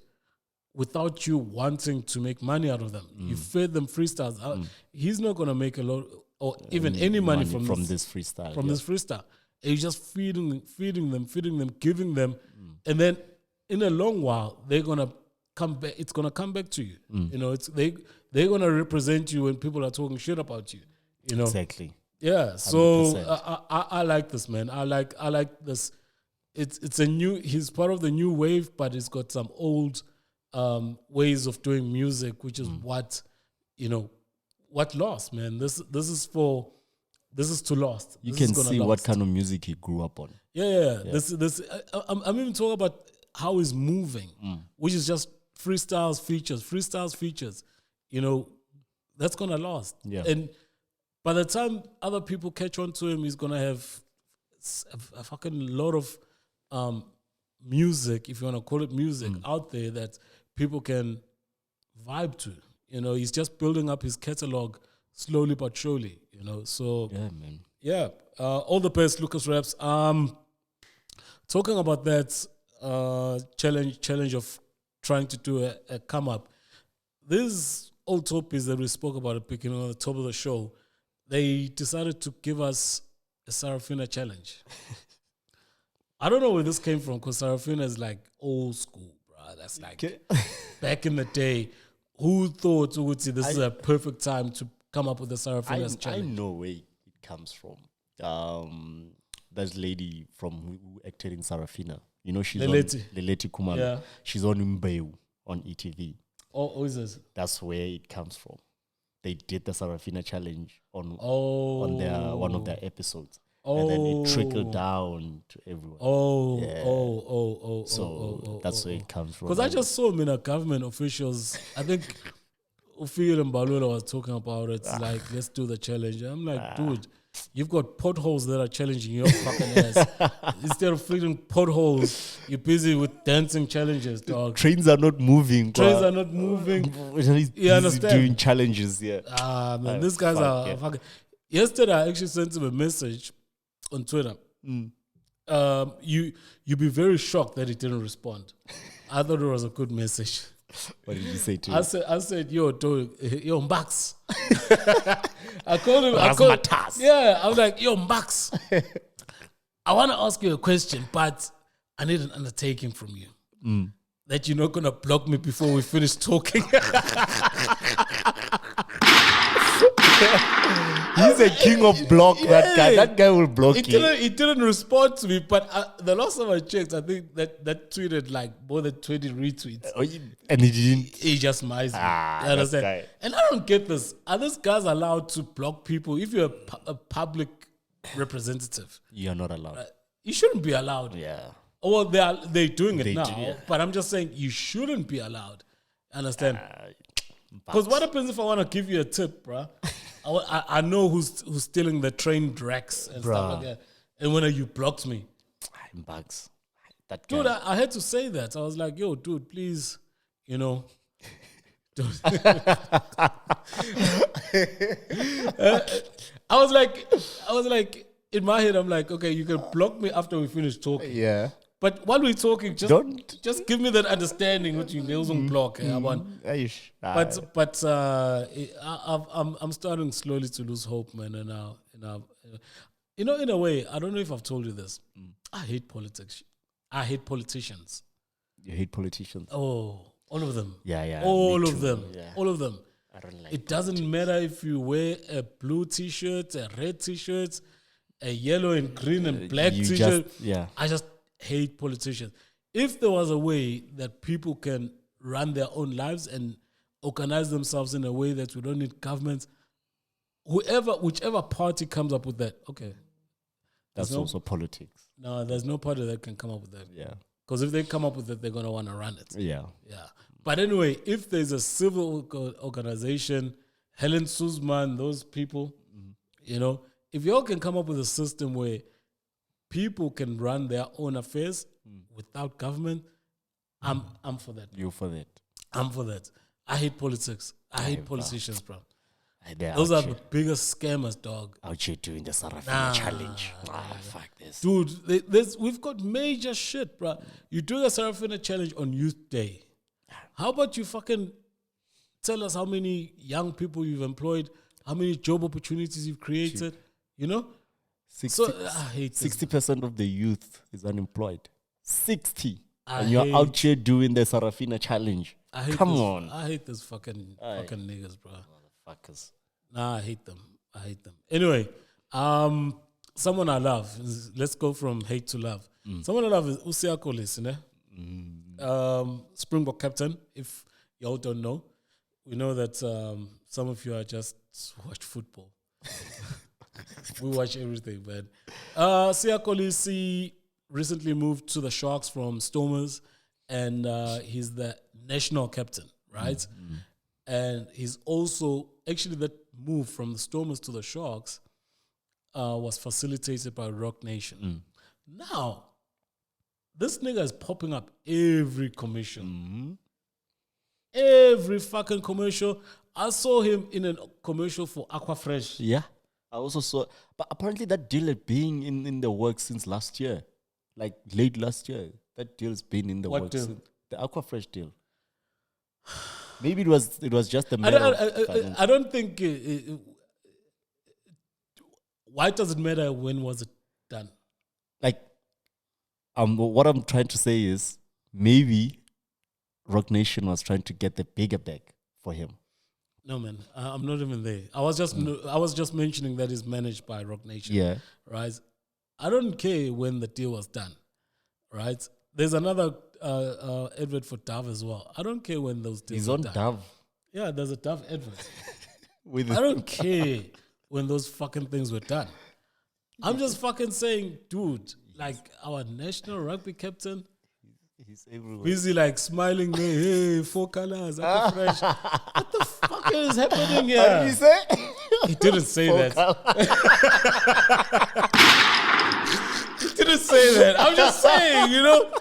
Speaker 2: without you wanting to make money out of them. You fed them freestyles. He's not going to make a lot or even any money from
Speaker 1: this freestyle.
Speaker 2: From this freestyle. And you're just feeding them, giving them, and then in a long while they're gonna come back. It's gonna come back to you. They're gonna represent you when people are talking shit about you.
Speaker 1: Exactly.
Speaker 2: Yeah. So I like this, man. I like this. It's a new. He's part of the new wave, but he's got some old ways of doing music, which is what lost, man. This is to last.
Speaker 1: You can see what kind of music he grew up on.
Speaker 2: Yeah. I'm even talking about how he's moving, which is just freestyles, features. That's gonna last. Yeah. And by the time other people catch on to him, he's gonna have a fucking lot of music, if you want to call it music, out there that people can vibe to. He's just building up his catalog slowly but surely. So
Speaker 1: yeah, man.
Speaker 2: Yeah, all the best, LucasRaps. Talking about that challenge of trying to do a come up. These old topics that we spoke about at the beginning, on the top of the show, they decided to give us a Sarafina challenge. I don't know where this came from, because Sarafina is like old school, bro. That's like back in the day. Who thought this is a perfect time to come up with the Sarafina's challenge?
Speaker 1: I know where it comes from. That lady who acted in Sarafina. She's Leleti Kumalo. Yeah. She's on Mbeu on ETV.
Speaker 2: Oh, is this?
Speaker 1: That's where it comes from. they did the Sarafina challenge on their one of their episodes. And then it trickled down to everyone. So that's where it comes from.
Speaker 2: Because I just saw government officials. I think Ufil and Balula was talking about it. It's like, let's do the challenge. I'm like, dude, you've got potholes that are challenging your fucking ass. Instead of filling potholes, you're busy with dancing challenges, dog.
Speaker 1: Trains are not moving.
Speaker 2: Trains are not moving.
Speaker 1: You understand? Doing challenges, yeah.
Speaker 2: Man, these guys are fucking. Yesterday, I actually sent him a message on Twitter. You'd be very shocked that he didn't respond. I thought it was a good message.
Speaker 1: What did you say to him?
Speaker 2: I said, yo, dude, yo, Max. I called him. I was like, yo, Max. I want to ask you a question, but I need an undertaking from you. That you're not going to block me before we finish talking.
Speaker 1: He's a king of block, that guy. That guy will block you.
Speaker 2: He didn't respond to me, but the last time I checked, I think that tweeted like more than 20 retweets.
Speaker 1: And he didn't?
Speaker 2: He just mised me. You understand? And I don't get this. Are these guys allowed to block people if you're a public representative?
Speaker 1: You're not allowed.
Speaker 2: You shouldn't be allowed.
Speaker 1: Yeah.
Speaker 2: Well, they're doing it now, but I'm just saying you shouldn't be allowed. Understand? Because what happens if I want to give you a tip, bruh? I know who's stealing the train racks and stuff like that. And when you blocked me.
Speaker 1: Bugs.
Speaker 2: That guy. Dude, I had to say that. I was like, yo, dude, please, I was like, in my head, I'm like, okay, you can block me after we finish talking.
Speaker 1: Yeah.
Speaker 2: But while we're talking, just give me that understanding what you nails on block. But I'm starting slowly to lose hope, man. And in a way, I don't know if I've told you this. I hate politics. I hate politicians.
Speaker 1: You hate politicians?
Speaker 2: Oh, all of them.
Speaker 1: Yeah.
Speaker 2: All of them.
Speaker 1: Yeah.
Speaker 2: All of them.
Speaker 1: I don't like
Speaker 2: it. Doesn't matter if you wear a blue T-shirt, a red T-shirt, a yellow and green and black T-shirt. I just hate politicians. If there was a way that people can run their own lives and organize themselves in a way that we don't need governments, whichever party comes up with that, okay.
Speaker 1: That's also politics.
Speaker 2: No, there's no party that can come up with that.
Speaker 1: Yeah.
Speaker 2: Because if they come up with it, they're going to want to run it.
Speaker 1: Yeah.
Speaker 2: But anyway, if there's a civil organization, Helen Suzman, those people, if you all can come up with a system where people can run their own affairs without government, I'm for that.
Speaker 1: You're for that? I'm
Speaker 2: for that. I hate politics. I hate politicians, bro. Those are the biggest scammers, dog.
Speaker 1: Out here doing the Sarafina challenge. Fuck this.
Speaker 2: Dude, we've got major shit, bro. You're doing a Sarafina challenge on Youth Day. How about you fucking tell us how many young people you've employed, how many job opportunities you've created,
Speaker 1: 60% of the youth is unemployed. 60. And you're out here doing the Sarafina challenge. Come on.
Speaker 2: I hate those fucking niggas, bro.
Speaker 1: Motherfuckers.
Speaker 2: Nah, I hate them. Anyway, someone I love. Let's go from hate to love. Someone I love is Usia Kolis, Springbok captain. If y'all don't know, we know that some of you are just watch football. We watch everything, man. Usia Kolis recently moved to the Sharks from Stormers, and he's the national captain, right? And he's also, actually that move from the Stormers to the Sharks was facilitated by Rock Nation. Now, this nigga is popping up every commercial. Every fucking commercial. I saw him in a commercial for Aquafresh.
Speaker 1: Yeah. I also saw, but apparently that deal had been in the works since last year. Like late last year. That deal's been in the works.
Speaker 2: Deal?
Speaker 1: The Aquafresh deal. Maybe it was just a matter
Speaker 2: I don't think. Why does it matter when was it done?
Speaker 1: Like, what I'm trying to say is maybe Rock Nation was trying to get the bigger bag for him.
Speaker 2: No, man, I'm not even there. I was just mentioning that it's managed by Rock Nation.
Speaker 1: Yeah,
Speaker 2: right. I don't care when the deal was done. Right. There's another advert for Dove as well. I don't care when those deals
Speaker 1: are done.
Speaker 2: He's on Dove. Yeah, there's a Dove advert.
Speaker 1: With
Speaker 2: I don't care when those fucking things were done. I'm just fucking saying, dude, like our national rugby captain,
Speaker 1: he's everywhere.
Speaker 2: busy like smiling there, hey, 4 colors, fresh. What the fuck is happening here?
Speaker 1: What did he say?
Speaker 2: He didn't say that. He didn't say that. I'm just saying, you know.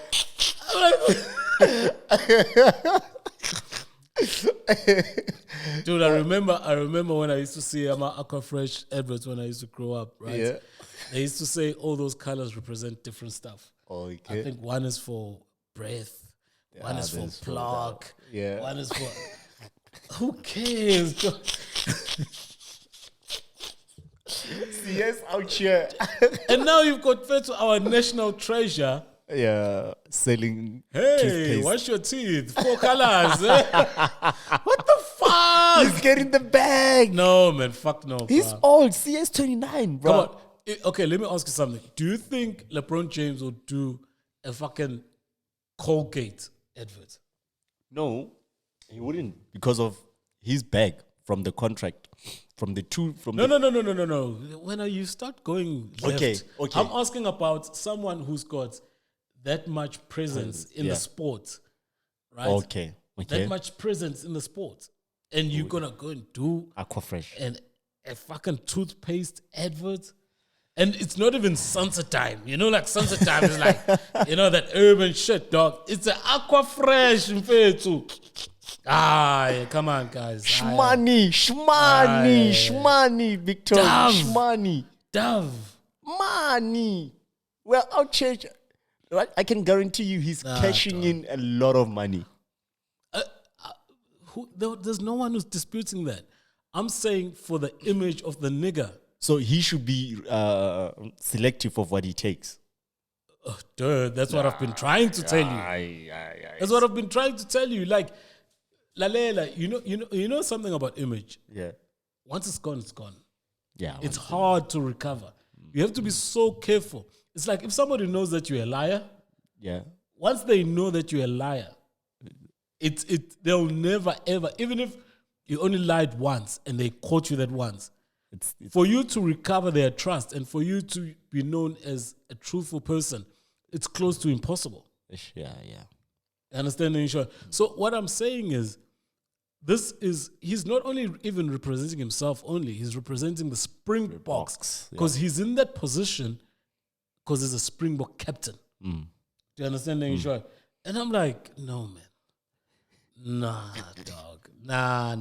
Speaker 2: Dude, I remember when I used to see my Aquafresh adverts when I used to grow up, right?
Speaker 1: Yeah.
Speaker 2: They used to say all those colors represent different stuff.
Speaker 1: Okay.
Speaker 2: I think one is for breath, one is for plaque, one is for... Who cares?
Speaker 1: Yes, out here.
Speaker 2: And now you've got fed to our national treasure.
Speaker 1: Yeah, selling.
Speaker 2: Hey,
Speaker 1: toothpaste.
Speaker 2: wash your teeth. 4 colors. What the fuck?
Speaker 1: He's getting the bag.
Speaker 2: No, man. Fuck no.
Speaker 1: He's
Speaker 2: bro.
Speaker 1: old. CS29, bro.
Speaker 2: Come on. Okay, let me ask you something. Do you think LeBron James will do a fucking Colgate advert?
Speaker 1: No, he wouldn't because of his bag from the contract, from the two. From
Speaker 2: No. When you start going left,
Speaker 1: Okay.
Speaker 2: I'm asking about someone who's got that much presence in the sport, right?
Speaker 1: Okay.
Speaker 2: That much presence in the sport, and you're gonna go and do
Speaker 1: Aquafresh.
Speaker 2: and a fucking toothpaste advert. And it's not even sunset time. You know, like sunset time is like, you know, that urban shit, dog. It's an Aquafresh in fair too. Yeah, come on, guys.
Speaker 1: Shmani, Victor.
Speaker 2: Dove.
Speaker 1: Shmani.
Speaker 2: Dove.
Speaker 1: Money. Well, I'll change. Right? I can guarantee you he's cashing in a lot of money.
Speaker 2: There's no one who's disputing that. I'm saying for the image of the nigger.
Speaker 1: So he should be selective of what he takes.
Speaker 2: Dude, that's what I've been trying to tell you. That's what I've been trying to tell you. Like, Lalela, you know something about image.
Speaker 1: Yeah.
Speaker 2: Once it's gone, it's gone.
Speaker 1: Yeah.
Speaker 2: It's hard to recover. You have to be so careful. It's like if somebody knows that you're a liar.
Speaker 1: Yeah.
Speaker 2: Once they know that you're a liar, they'll never ever, even if you only lied once and they caught you that once.
Speaker 1: It's
Speaker 2: for you to recover their trust and for you to be known as a truthful person, it's close to impossible.
Speaker 1: Yeah.
Speaker 2: Understand? So what I'm saying is, he's not only even representing himself only, he's representing the Springboks because he's in that position because he's a Springbok captain. Do you understand? And I'm like, no, man. Nah, dog. Nah.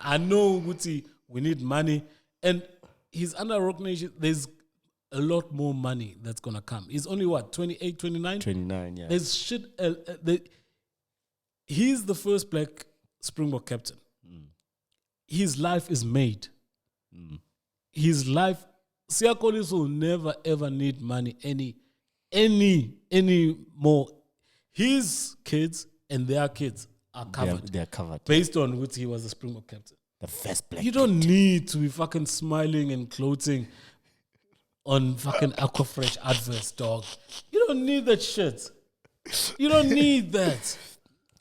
Speaker 2: I know, Guti, we need money. And he's under Rock Nation. There's a lot more money that's going to come. He's only, 28, 29?
Speaker 1: 29, yeah.
Speaker 2: There's shit. He's the first black Springbok captain. His life is made. His life, Siakolis will never ever need money any more. His kids and their kids are covered.
Speaker 1: They're covered.
Speaker 2: Based on which he was the Springbok captain.
Speaker 1: The first black.
Speaker 2: You don't need to be fucking smiling and gloating on fucking Aquafresh adverts, dog. You don't need that shit. You don't need that.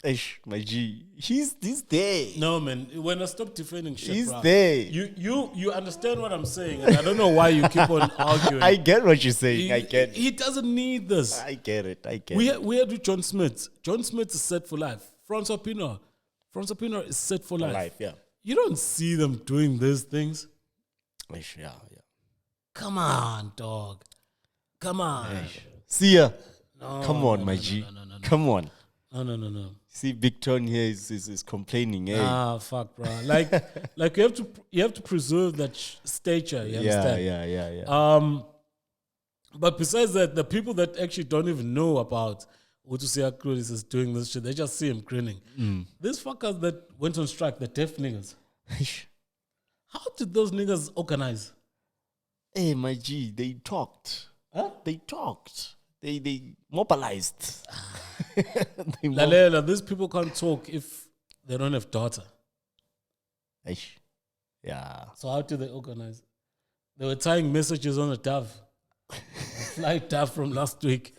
Speaker 1: Ish, my G. He's there.
Speaker 2: No, man. When I stop defending shit,
Speaker 1: he's
Speaker 2: bro,
Speaker 1: there.
Speaker 2: You understand what I'm saying, and I don't know why you keep on arguing.
Speaker 1: I get what you're saying. I get.
Speaker 2: He doesn't need this.
Speaker 1: I get it.
Speaker 2: We had with John Smith. John Smith is set for life. Francois Pienaar is set for life.
Speaker 1: Yeah.
Speaker 2: You don't see them doing these things.
Speaker 1: Ish, yeah.
Speaker 2: Come on, dog. Come on.
Speaker 1: Ish. See ya.
Speaker 2: No,
Speaker 1: Come on, my G.
Speaker 2: No.
Speaker 1: Come on.
Speaker 2: No.
Speaker 1: See, Big Ton here is complaining. Hey.
Speaker 2: Fuck, bro. Like you have to preserve that stature. You understand?
Speaker 1: Yeah.
Speaker 2: But besides that, the people that actually don't even know about Utusia Cruz is doing this shit, they just see him grinning. These fuckers that went on strike, the deaf niggas. How did those niggas organize?
Speaker 1: Hey, my G, they talked.
Speaker 2: Huh?
Speaker 1: They talked. They mobilized.
Speaker 2: Lalela, these people can't talk if they don't have data.
Speaker 1: Yeah.
Speaker 2: So how do they organize? They were tying messages on a dove. A flight dove from last week.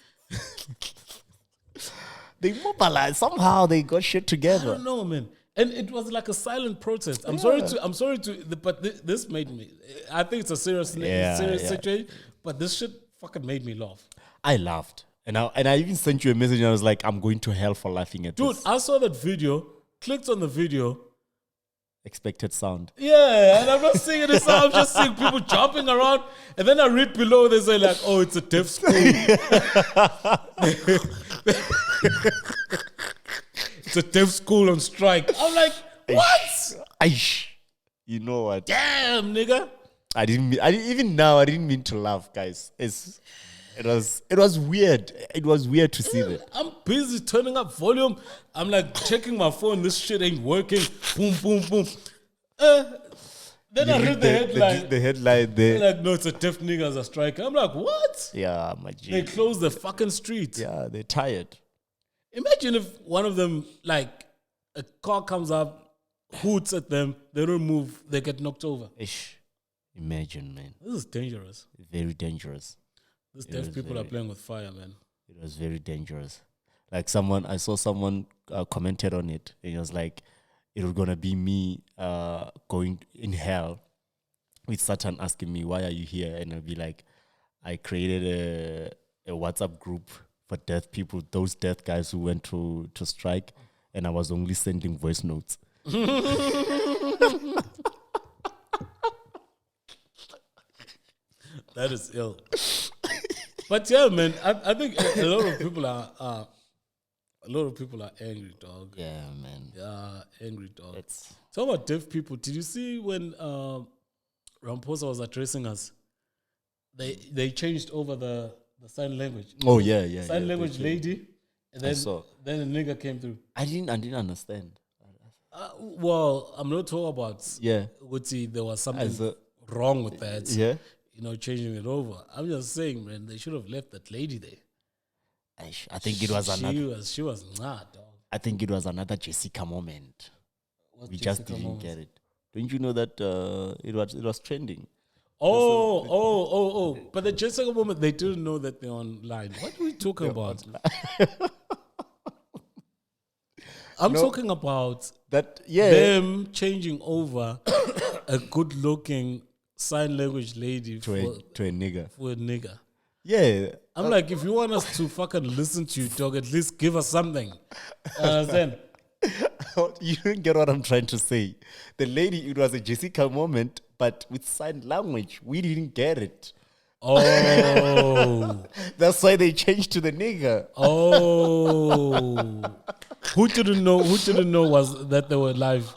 Speaker 1: They mobilized. Somehow they got shit
Speaker 2: I
Speaker 1: together.
Speaker 2: don't know, man. And it was like a silent protest. I'm sorry to, but this made me. I think it's a serious situation. But this shit fucking made me laugh.
Speaker 1: I laughed, and I even sent you a message. And I was like, I'm going to hell for laughing at this.
Speaker 2: Dude, I saw that video, clicked on the video.
Speaker 1: Expected sound.
Speaker 2: Yeah, and I'm not seeing any sound. I'm just seeing people jumping around, and then I read below. They say like, "Oh, it's a deaf school." It's a deaf school on strike. I'm like, what?
Speaker 1: You know what?
Speaker 2: Damn, nigga.
Speaker 1: I didn't mean to laugh, guys. It was weird. It was weird to see that.
Speaker 2: I'm busy turning up volume. I'm like checking my phone. This shit ain't working. Boom, boom, boom. Then I read the headline.
Speaker 1: The headline there.
Speaker 2: They're like, no, it's a deaf nigga as a striker. I'm like, what?
Speaker 1: Yeah, my G.
Speaker 2: They closed the fucking street.
Speaker 1: Yeah, they're tired.
Speaker 2: Imagine if one of them, like, a car comes up, hoots at them, they don't move, they get knocked over.
Speaker 1: Imagine, man.
Speaker 2: This is dangerous.
Speaker 1: Very dangerous.
Speaker 2: These deaf people are playing with fire, man.
Speaker 1: It was very dangerous. Like I saw someone commented on it. And it was like, it was gonna be me going in hell with Satan asking me, why are you here? And I'll be like, I created a WhatsApp group for deaf people, those deaf guys who went to strike, and I was only sending voice notes.
Speaker 2: That is ill. But yeah, man, I think a lot of people are angry, dog.
Speaker 1: Yeah, man.
Speaker 2: Yeah, angry, dog.
Speaker 1: It's
Speaker 2: Talk about deaf people. Did you see when Ramaphosa was addressing us? They changed over the sign language.
Speaker 1: Oh yeah.
Speaker 2: Sign language lady, and then
Speaker 1: I saw.
Speaker 2: then a nigga came through.
Speaker 1: I didn't understand.
Speaker 2: Well, I'm not talking about Gucci. There was something wrong with that.
Speaker 1: Yeah.
Speaker 2: You know, changing it over. I'm just saying, man, they should have left that lady there.
Speaker 1: I think it was another.
Speaker 2: She was not, dog.
Speaker 1: I think it was another Jessica moment.
Speaker 2: What
Speaker 1: We
Speaker 2: Jessica
Speaker 1: just didn't
Speaker 2: moment?
Speaker 1: get it. Don't you know that it was trending?
Speaker 2: Oh. But the Jessica moment, they didn't know that they're online. What are we talking about? I'm talking about
Speaker 1: that.
Speaker 2: Them changing over a good-looking sign language lady
Speaker 1: to a nigga.
Speaker 2: For a nigga.
Speaker 1: Yeah.
Speaker 2: I'm like, if you want us to fucking listen to you, dog, at least give us something. Then
Speaker 1: you don't get what I'm trying to say. The lady, it was a Jessica moment, but with sign language, we didn't get it.
Speaker 2: Oh.
Speaker 1: That's why they changed to the nigga.
Speaker 2: Oh. Who didn't know was that they were live?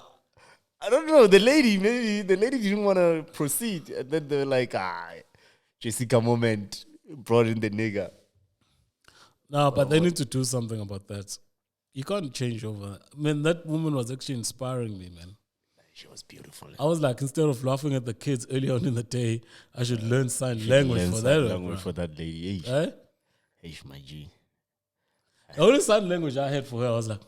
Speaker 1: I don't know. The lady didn't want to proceed. And then they were like, Jessica moment brought in the nigga.
Speaker 2: No, but they need to do something about that. You can't change over. I mean, that woman was actually inspiring me, man.
Speaker 1: She was beautiful.
Speaker 2: I was like, instead of laughing at the kids early on in the day, I should learn sign language for that.
Speaker 1: Language for that lady. Hey, my G.
Speaker 2: The only sign language I had for her, I was like,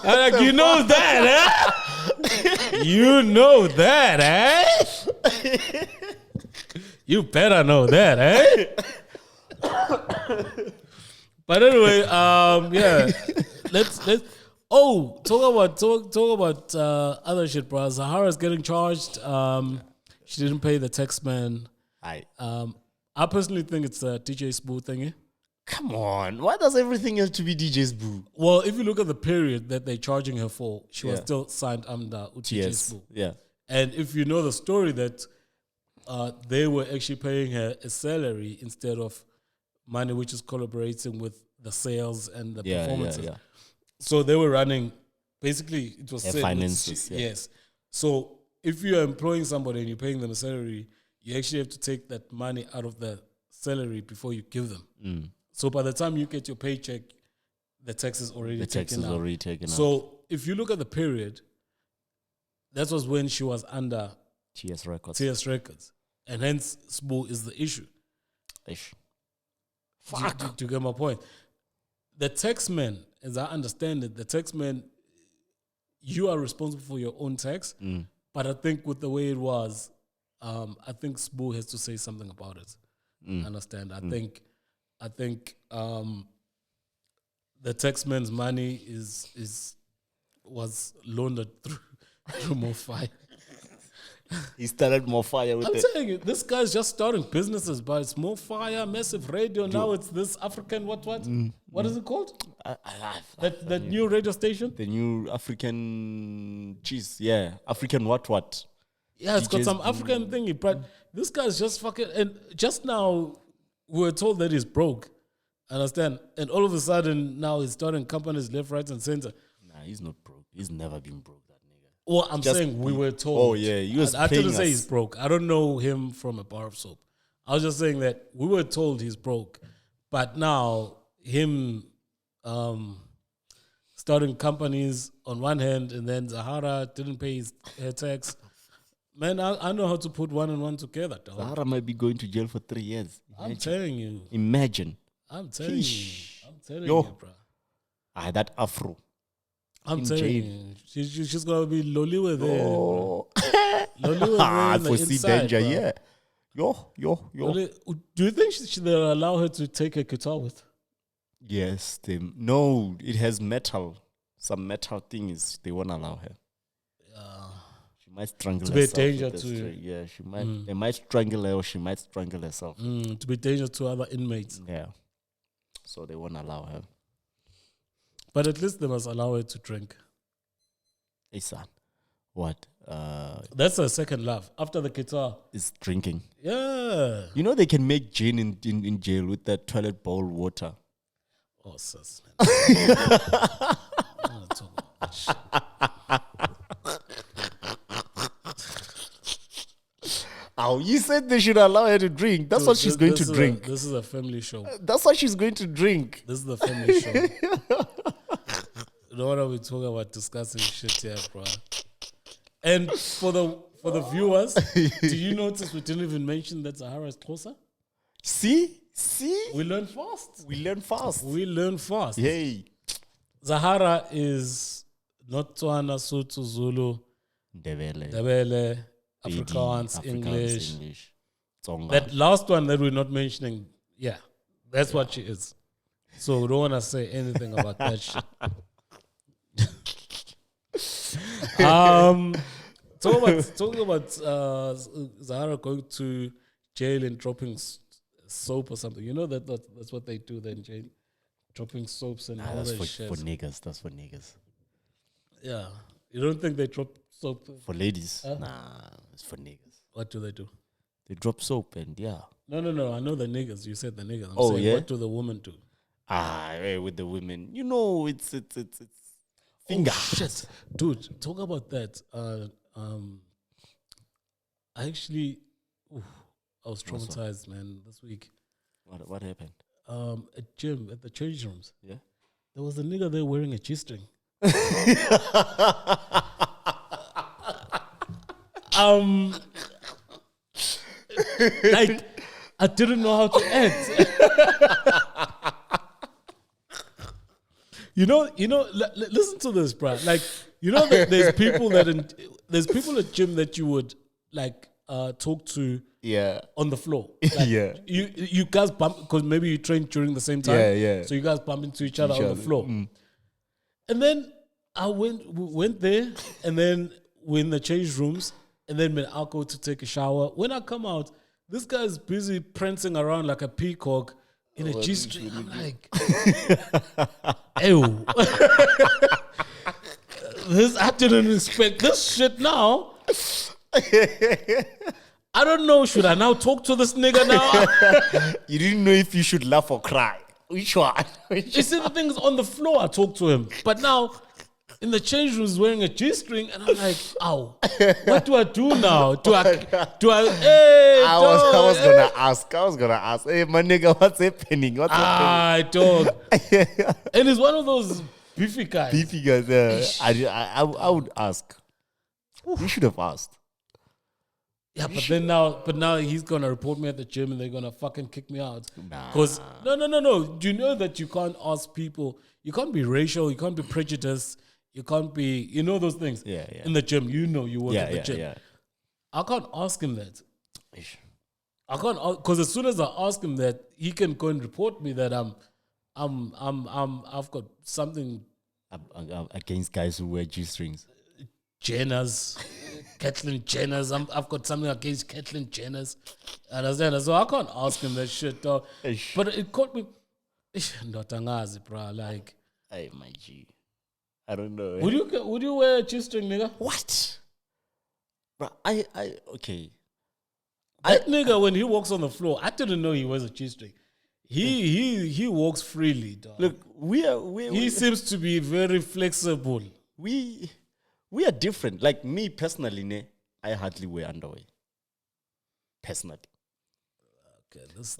Speaker 2: I'm like, you know that, eh? You know that, eh? You better know that, eh? But anyway, yeah. Let's talk about other shit, bro. Zahara's getting charged. She didn't pay the tax man. I personally think it's a DJ Spoo thingy.
Speaker 1: Come on. Why does everything have to be DJ's boo?
Speaker 2: Well, if you look at the period that they're charging her for, she was still signed under DJ Spoo.
Speaker 1: Yeah.
Speaker 2: And if you know the story that they were actually paying her a salary instead of money, which is collaborating with the sales and the performances. Yeah. So they were running, basically, it was
Speaker 1: finances.
Speaker 2: Yes. So if you're employing somebody and you're paying them a salary, you actually have to take that money out of the salary before you give them.
Speaker 1: Mm.
Speaker 2: So by the time you get your paycheck, the tax is already taken out.
Speaker 1: So
Speaker 2: So if you look at the period, that was when she was under
Speaker 1: TS Records.
Speaker 2: And hence, Spoo is the issue.
Speaker 1: Fuck.
Speaker 2: To get my point. The taxman, as I understand it, the taxman, you are responsible for your own tax. But I think with the way it was, I think Spoo has to say something about it. Understand? I think I think the taxman's money was laundered through more fire.
Speaker 1: He started more fire with
Speaker 2: I'm
Speaker 1: it.
Speaker 2: telling you, this guy's just starting businesses, but it's more fire, massive radio. Now it's this African what? What is it called? That new radio station?
Speaker 1: The new African cheese, yeah. African what?
Speaker 2: Yeah, it's got
Speaker 1: DJs,
Speaker 2: some African thingy, but this guy's just fucking. And just now, we were told that he's broke. Understand? And all of a sudden, now he's starting companies left, right, and center.
Speaker 1: Nah, he's not broke. He's never been broke, that nigga.
Speaker 2: Well, I'm saying we were told.
Speaker 1: Oh, yeah. He was
Speaker 2: I didn't
Speaker 1: paying
Speaker 2: say
Speaker 1: us.
Speaker 2: he's broke. I don't know him from a bar of soap. I was just saying that we were told he's broke. But now, him starting companies on one hand, and then Zahara didn't pay her tax. Man, I know how to put one and one together, dog.
Speaker 1: Zahara might be going to jail for 3 years.
Speaker 2: I'm telling you.
Speaker 1: Imagine.
Speaker 2: I'm telling
Speaker 1: Sheesh.
Speaker 2: you. I'm telling
Speaker 1: Yo.
Speaker 2: you, bro.
Speaker 1: That afro.
Speaker 2: I'm
Speaker 1: in
Speaker 2: telling
Speaker 1: jail.
Speaker 2: you. She's going to be Loliwe there.
Speaker 1: Oh.
Speaker 2: Loliwe there
Speaker 1: I
Speaker 2: in the
Speaker 1: foresee
Speaker 2: inside,
Speaker 1: danger,
Speaker 2: bro.
Speaker 1: yeah. Yo.
Speaker 2: Do you think they'll allow her to take a guitar with?
Speaker 1: Yes, no, it has metal. Some metal things, they won't allow her. She might strangle
Speaker 2: To be a
Speaker 1: herself.
Speaker 2: danger
Speaker 1: with the
Speaker 2: to-
Speaker 1: string. Yeah, she might. They might strangle her, or she might strangle herself.
Speaker 2: To be dangerous to other inmates.
Speaker 1: Yeah. So they won't allow her.
Speaker 2: But at least they must allow her to drink.
Speaker 1: Hey, son. What?
Speaker 2: That's her second love. After the guitar.
Speaker 1: Is drinking.
Speaker 2: Yeah.
Speaker 1: You know they can make gin in jail with that toilet bowl water.
Speaker 2: Oh, sus, man. I wanna talk about that shit.
Speaker 1: Oh, you said they should allow her to drink. That's
Speaker 2: Dude,
Speaker 1: what she's going to drink.
Speaker 2: This is a family show.
Speaker 1: That's what she's going to drink.
Speaker 2: This is the family show. You know what are we talking about? Discussing shit here, bro. And for the viewers, do you notice we didn't even mention that Zahara is closer?
Speaker 1: See?
Speaker 2: We learn fast.
Speaker 1: We learn fast.
Speaker 2: We learn fast.
Speaker 1: Yay.
Speaker 2: Zahara is not Tswana, Sotho, Zulu,
Speaker 1: Ndebele.
Speaker 2: Ndebele,
Speaker 1: Pedi,
Speaker 2: Afrikaans, English.
Speaker 1: Tsonga.
Speaker 2: That last one that we're not mentioning, yeah, that's what she is. So we don't want to say anything about that shit. Talking about Zahara going to jail and dropping soap or something. You know that's what they do there in jail, dropping soaps and all
Speaker 1: That's
Speaker 2: that
Speaker 1: for
Speaker 2: shit.
Speaker 1: niggas. That's for niggas.
Speaker 2: Yeah, you don't think they drop soap?
Speaker 1: For ladies, nah, it's for niggas.
Speaker 2: What do they do?
Speaker 1: They drop soap and yeah.
Speaker 2: No. I know the niggas. You said the niggas. I'm
Speaker 1: Oh,
Speaker 2: saying,
Speaker 1: yeah?
Speaker 2: what do the women do?
Speaker 1: With the women, you know, it's finger.
Speaker 2: Oh, shit, dude. Talk about that. I actually, I was traumatized, man, this week.
Speaker 1: What happened?
Speaker 2: At gym, at the change rooms.
Speaker 1: Yeah.
Speaker 2: There was a nigga there wearing a G-string. Like, I didn't know how to act. You know. Listen to this, bro. Like, you know that there's people at gym that you would like talk to.
Speaker 1: Yeah.
Speaker 2: On the floor. Like,
Speaker 1: Yeah.
Speaker 2: You guys bump because maybe you trained during the same time.
Speaker 1: Yeah.
Speaker 2: So you guys bump into each other on the floor. And then we went there, and then we're in the change rooms, and then I'll go to take a shower. When I come out, this guy's busy prancing around like a peacock in a G-string. I'm like, ew. I didn't expect this shit now. I don't know. Should I now talk to this nigga now?
Speaker 1: You didn't know if you should laugh or cry. Which one?
Speaker 2: You see, the thing is, on the floor, I talk to him. But now, in the change room, he's wearing a G-string, and I'm like, ow, what do I do now? Hey,
Speaker 1: I was gonna ask. Hey, my nigga, what's happening?
Speaker 2: dog. And he's one of those beefy guys.
Speaker 1: Beefy guys. I would ask. You should have asked.
Speaker 2: Yeah, but now he's gonna report me at the gym, and they're gonna fucking kick me out. Because no. Do you know that you can't ask people? You can't be racial. You can't be prejudiced. You can't be, those things.
Speaker 1: Yeah.
Speaker 2: In the gym, you work at the gym.
Speaker 1: Yeah.
Speaker 2: I can't ask him that. I can't, because as soon as I ask him that, he can go and report me that I've got something
Speaker 1: against guys who wear G-strings.
Speaker 2: Jenner's, Caitlyn Jenner's. I've got something against Caitlyn Jenner's. Understand? So I can't ask him that shit, dog. But it caught me. Not angazi, bro. Like,
Speaker 1: hey, my G. I don't know.
Speaker 2: Would you wear a G-string, nigga?
Speaker 1: What? Bro, okay.
Speaker 2: That nigga, when he walks on the floor, I didn't know he wears a G-string. He walks freely, dog.
Speaker 1: Look,
Speaker 2: he seems to be very flexible.
Speaker 1: We are different. Like me personally, I hardly wear underwear. Personally.
Speaker 2: Okay, this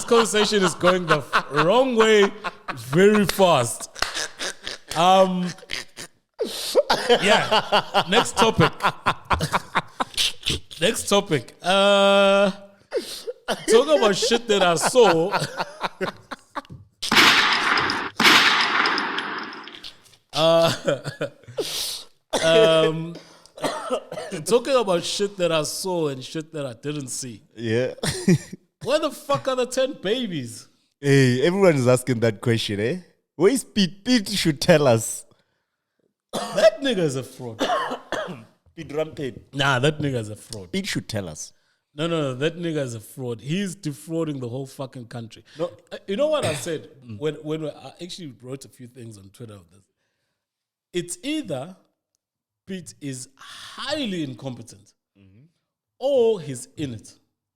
Speaker 2: conversation is going the wrong way very fast. Yeah. Next topic. Talk about shit that I saw. Talking about shit that I saw and shit that I didn't see.
Speaker 1: Yeah.
Speaker 2: Where the fuck are the 10 babies?
Speaker 1: Hey, everyone is asking that question, eh? Where is Piet? Piet should tell us.
Speaker 2: That nigga is a fraud.
Speaker 1: Piet Rampedi.
Speaker 2: Nah, that nigga is a fraud.
Speaker 1: Piet should tell us.
Speaker 2: No, that nigga is a fraud. He's defrauding the whole fucking country. No, you know what I said? when I actually wrote a few things on Twitter of this. It's either Piet is highly incompetent or he's in it.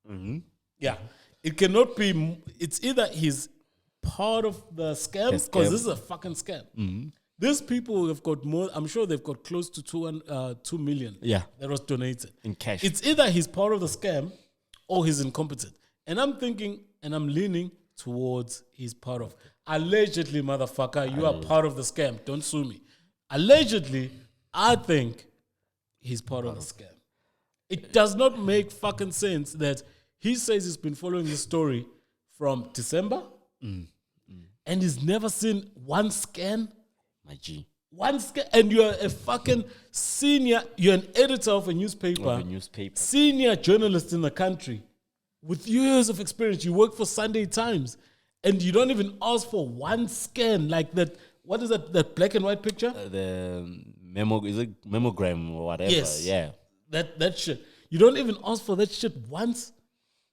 Speaker 1: Mm-hmm.
Speaker 2: Yeah. It cannot be, it's either he's part of the scam, because this is a fucking scam.
Speaker 1: Mm-hmm.
Speaker 2: These people have got more, I'm sure they've got close to 2 million that was donated.
Speaker 1: In cash.
Speaker 2: It's either he's part of the scam or he's incompetent. And I'm thinking, and I'm leaning towards he's part of. Allegedly, motherfucker, you are part of the scam. Don't sue me. Allegedly, I think he's part of the scam. It does not make fucking sense that he says he's been following this story from December and he's never seen one scan.
Speaker 1: My G.
Speaker 2: One scan, and you're a fucking senior, you're an editor of a newspaper. Senior journalist in the country with years of experience. You work for Sunday Times and you don't even ask for one scan like that. What is that black and white picture?
Speaker 1: The memogram or whatever.
Speaker 2: Yes.
Speaker 1: Yeah.
Speaker 2: That shit. You don't even ask for that shit once.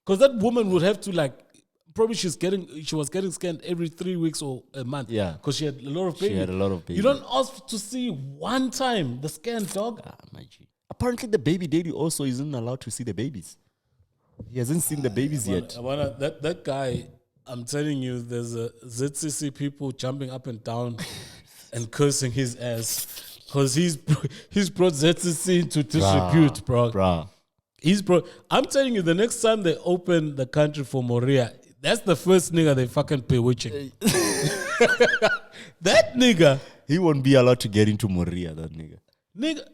Speaker 2: Because that woman would have to probably she was getting scanned every 3 weeks or a month.
Speaker 1: Yeah.
Speaker 2: Because she had a lot of babies.
Speaker 1: She had a lot of babies.
Speaker 2: You don't ask to see one time the scan, dog.
Speaker 1: My G. Apparently the baby daddy also isn't allowed to see the babies. He hasn't seen the babies yet.
Speaker 2: That guy, I'm telling you, there's a ZCC people jumping up and down and cursing his ass. Because he's brought ZCC into disrepute, bro.
Speaker 1: Bruh.
Speaker 2: I'm telling you, the next time they open the country for Moria, that's the first nigga they fucking bewitching. That nigga.
Speaker 1: He won't be allowed to get into Moria, that nigga.
Speaker 2: Nigga,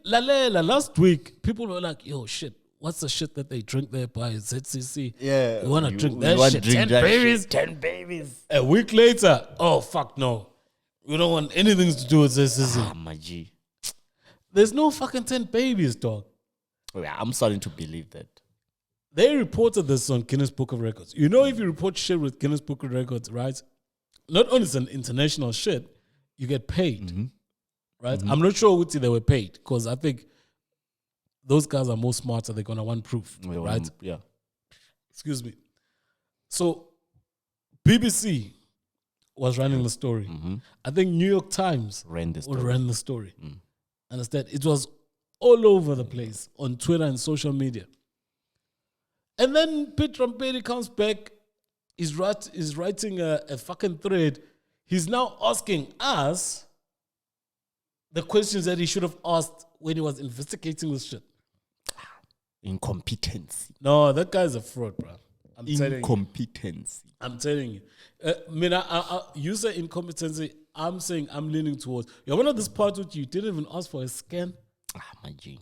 Speaker 2: last week, people were like, yo, shit, what's the shit that they drink there by ZCC?
Speaker 1: Yeah.
Speaker 2: We want to drink that shit. 10 babies.
Speaker 1: Shit. 10 babies.
Speaker 2: A week later, oh, fuck no. We don't want anything to do with ZCC.
Speaker 1: My G.
Speaker 2: There's no fucking 10 babies, dog.
Speaker 1: Yeah, I'm starting to believe that.
Speaker 2: They reported this on Guinness Book of Records. You know, if you report shit with Guinness Book of Records, right? Not only is it an international shit, you get paid, right? I'm not sure which they were paid because I think those guys are more smarter. They're going to want proof, right?
Speaker 1: Yeah.
Speaker 2: Excuse me. So, BBC was running the story. I think New York Times ran the story. Understand? It was all over the place on Twitter and social media. And then Piet Rampedi comes back, he's writing a fucking thread. He's now asking us the questions that he should have asked when he was investigating this shit.
Speaker 1: Incompetency.
Speaker 2: No, that guy's a fraud, bro.
Speaker 1: Incompetency.
Speaker 2: I'm telling you. You say incompetency, I'm saying I'm leaning towards. You're one of this part which you didn't even ask for a scan.
Speaker 1: My G.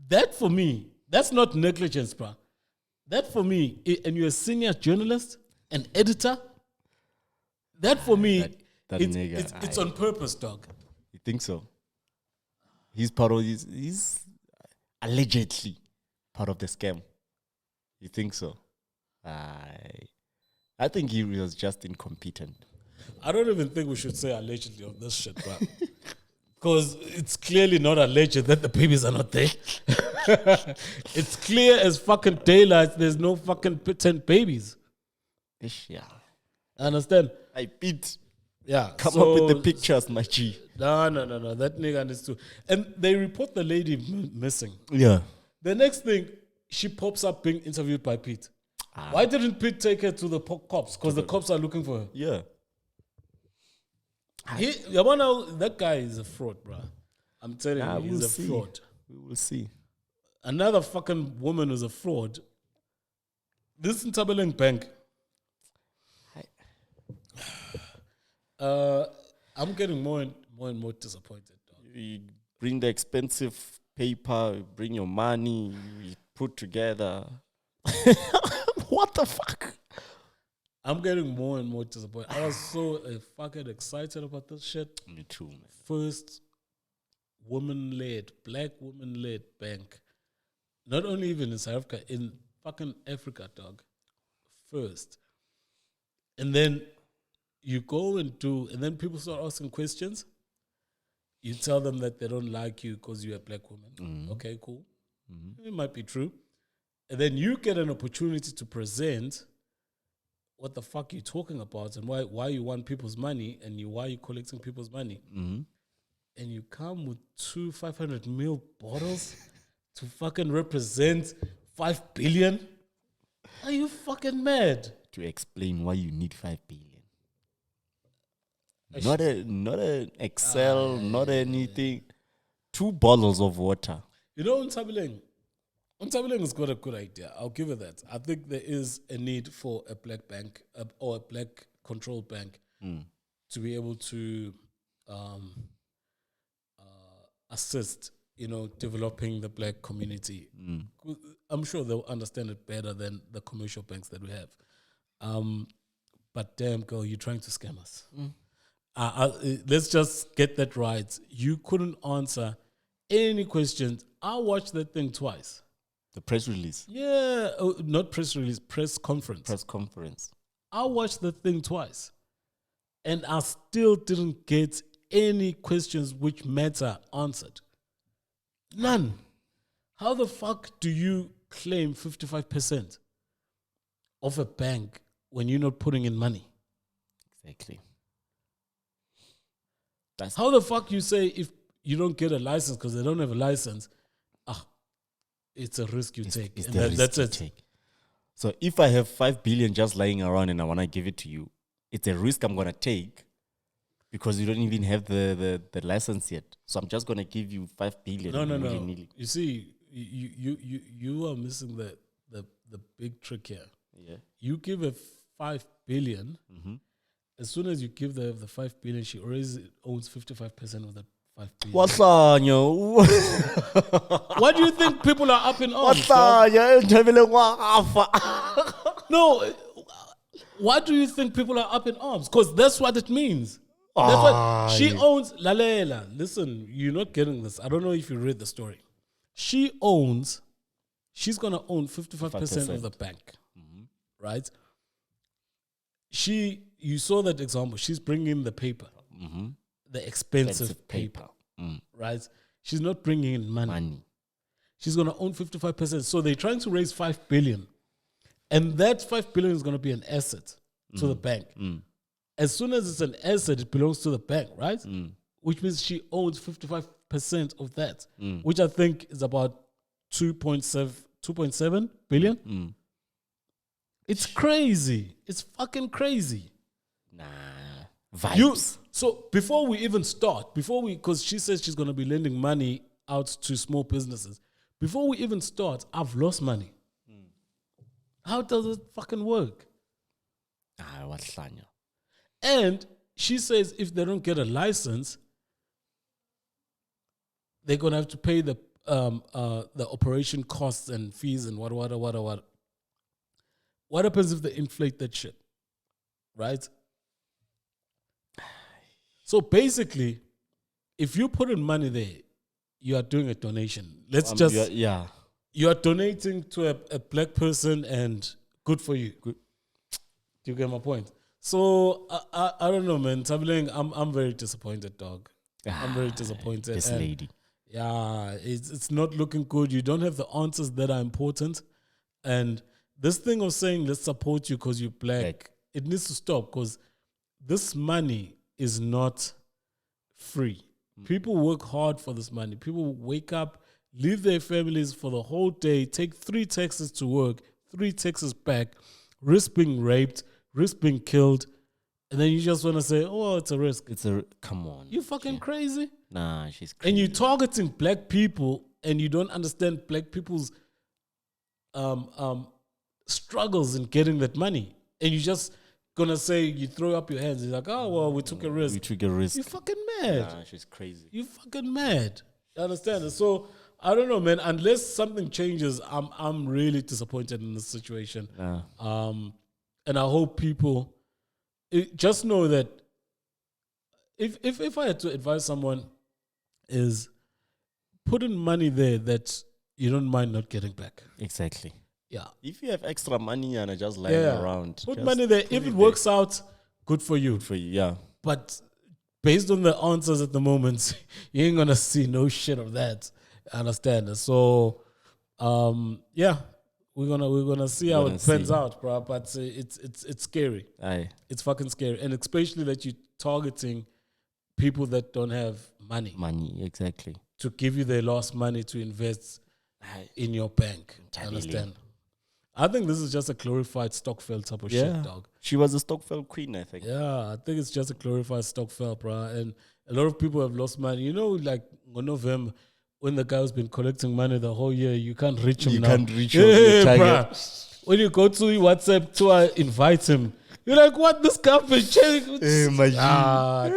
Speaker 2: That for me, that's not negligence, bro. That for me, and you're a senior journalist, an editor, that for me, it's on purpose, dog.
Speaker 1: You think so? He's part of he's allegedly part of the scam. You think so? I think he was just incompetent.
Speaker 2: I don't even think we should say allegedly on this shit, bro. Because it's clearly not alleged that the babies are not there. It's clear as fucking daylight. There's no fucking 10 babies.
Speaker 1: Yeah.
Speaker 2: Understand?
Speaker 1: I beat.
Speaker 2: Yeah.
Speaker 1: Come up with the pictures, my G.
Speaker 2: No. That nigga needs to. And they report the lady missing.
Speaker 1: Yeah.
Speaker 2: The next thing, she pops up being interviewed by Piet. Why didn't Piet take her to the cops? Because the cops are looking for her.
Speaker 1: Yeah.
Speaker 2: That guy is a fraud, bro. I'm telling you, he's a fraud.
Speaker 1: We will see.
Speaker 2: Another fucking woman who's a fraud. This Ntabeleng Bank. I'm getting more and more disappointed.
Speaker 1: You bring the expensive paper, you bring your money, you put together. What the fuck?
Speaker 2: I'm getting more and more disappointed. I was so fucking excited about this shit.
Speaker 1: Me too, man.
Speaker 2: First black woman-led bank. Not only even in South Africa, in fucking Africa, dog. First. And then you go and then people start asking questions. You tell them that they don't like you because you're a black woman. Mm-hmm. Okay, cool. Mm-hmm. It might be true. And then you get an opportunity to present what the fuck you're talking about and why you want people's money and why you collecting people's money. Mm-hmm. And you come with 2 500 ml bottles to fucking represent 5 billion? Are you fucking mad?
Speaker 1: To explain why you need 5 billion. Not an Excel, not anything. 2 bottles of water.
Speaker 2: You know, Ntabeleng has got a good idea. I'll give it that. I think there is a need for a black bank or a black controlled bank to be able to assist, developing the black community. I'm sure they'll understand it better than the commercial banks that we have. But damn, girl, you're trying to scam us. Let's just get that right. You couldn't answer any questions. I watched that thing twice.
Speaker 1: The press release?
Speaker 2: Yeah, not press release, press conference.
Speaker 1: Press conference.
Speaker 2: I watched the thing twice. And I still didn't get any questions which matter answered. None. How the fuck do you claim 55% of a bank when you're not putting in money?
Speaker 1: Exactly.
Speaker 2: How the fuck you say if you don't get a license because they don't have a license, it's a risk you take. And that's it. Take.
Speaker 1: So if I have 5 billion just lying around and I want to give it to you, it's a risk I'm going to take because you don't even have the license yet. So I'm just going to give you 5 billion.
Speaker 2: No. You see, you are missing the big trick here.
Speaker 1: Yeah.
Speaker 2: You give a 5 billion. Mm-hmm. As soon as you give the 5 billion, she already owns 55% of that 5 billion.
Speaker 1: What's on you?
Speaker 2: Why do you think people are up in arms?
Speaker 1: What's on you?
Speaker 2: No. Why do you think people are up in arms? Because that's what it means. That's what she owns. Lalela, listen, you're not getting this. I don't know if you read the story. She's going to own 55% of the bank. Mm-hmm. Right? You saw that example. She's bringing the paper, the expensive paper, right? She's not bringing in money. She's going to own 55%. So they're trying to raise 5 billion. And that 5 billion is going to be an asset to the bank. As soon as it's an asset, it belongs to the bank, right? Which means she owns 55% of that, which I think is about 2.7 billion. It's crazy. It's fucking crazy.
Speaker 1: Nah. Vibes.
Speaker 2: So before we even start, because she says she's going to be lending money out to small businesses. Before we even start, I've lost money. How does it fucking work? And she says if they don't get a license, they're going to have to pay the operation costs and fees and what. What happens if they inflate that shit? Right? So basically, if you put in money there, you are doing a donation. you are donating to a black person, and good for you. Good. Do you get my point? So I don't know, man. Tableng, I'm very disappointed, dog. I'm very disappointed.
Speaker 1: This lady.
Speaker 2: Yeah, it's not looking good. You don't have the answers that are important, and this thing of saying let's support you because you're black, it needs to stop, because this money is not free. People work hard for this money. People wake up, leave their families for the whole day, take 3 taxis to work, 3 taxis back, risk being raped, risk being killed, and then you just want to say, oh, it's a risk.
Speaker 1: Come on.
Speaker 2: You fucking crazy?
Speaker 1: Nah, she's crazy.
Speaker 2: And you're targeting black people, and you don't understand black people's struggles in getting that money. And you just gonna say, you throw up your hands. You're like, oh, well, we took a risk.
Speaker 1: We took a risk.
Speaker 2: You fucking mad.
Speaker 1: Nah, she's crazy.
Speaker 2: You fucking mad. You understand? And so, I don't know, man. Unless something changes, I'm really disappointed in this situation. And I hope people just know that if I had to advise someone, is put in money there that you don't mind not getting back.
Speaker 1: Exactly.
Speaker 2: Yeah.
Speaker 1: If you have extra money and are just lying around,
Speaker 2: put money there. If it works out, good for you.
Speaker 1: Good for you, yeah.
Speaker 2: But based on the answers at the moment, you ain't gonna see no shit of that. I understand. So, yeah, we're gonna see how it pans out, bro. But it's scary.
Speaker 1: Aye.
Speaker 2: It's fucking scary, and especially that you're targeting people that don't have money.
Speaker 1: Money, exactly.
Speaker 2: To give you their last money to invest in your bank. Understand? I think this is just a glorified Stockfell type of shit, dog.
Speaker 1: She was a Stockfell queen, I think.
Speaker 2: Yeah, I think it's just a glorified Stockfell, bro. And a lot of people have lost money. You know, like in November, when the guy's been collecting money the whole year, you can't reach him now. You can't reach your target. Bruh. When you go to WhatsApp to invite him, you're like, what? This guy been changing? Dog.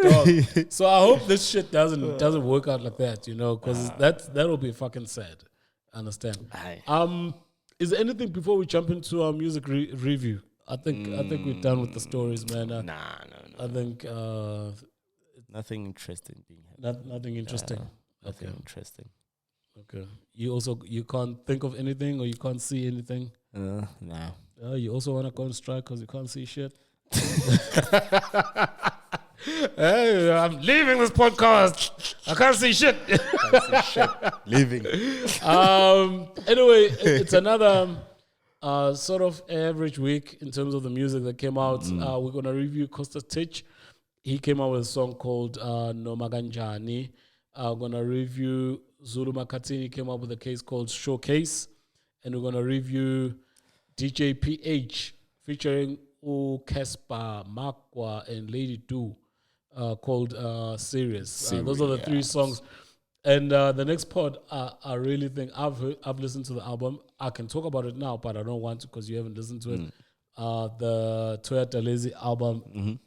Speaker 2: So I hope this shit doesn't work out like that, you know, because that'll be fucking sad. Understand?
Speaker 1: Aye.
Speaker 2: Is there anything before we jump into our music review? I think we're done with the stories, man.
Speaker 1: No.
Speaker 2: I think
Speaker 1: nothing interesting being
Speaker 2: happened. Nothing interesting.
Speaker 1: Nothing interesting.
Speaker 2: Okay. You can't think of anything, or you can't see anything.
Speaker 1: No.
Speaker 2: You also want to go on strike because you can't see shit. Hey, I'm leaving this podcast. I can't see shit.
Speaker 1: Leaving.
Speaker 2: Anyway, it's another sort of average week in terms of the music that came out. We're gonna review Costa Titch. He came out with a song called Noma Ganjani. We're gonna review Zulu Makhathini. Came up with a case called Showcase, and we're gonna review DJ PH featuring Casper, Makwa, and Lady Do. Called Serious. Those are the 3 songs. And the next part, I really think I've listened to the album. I can talk about it now, but I don't want to because you haven't listened to it. The Toyota Lazy album.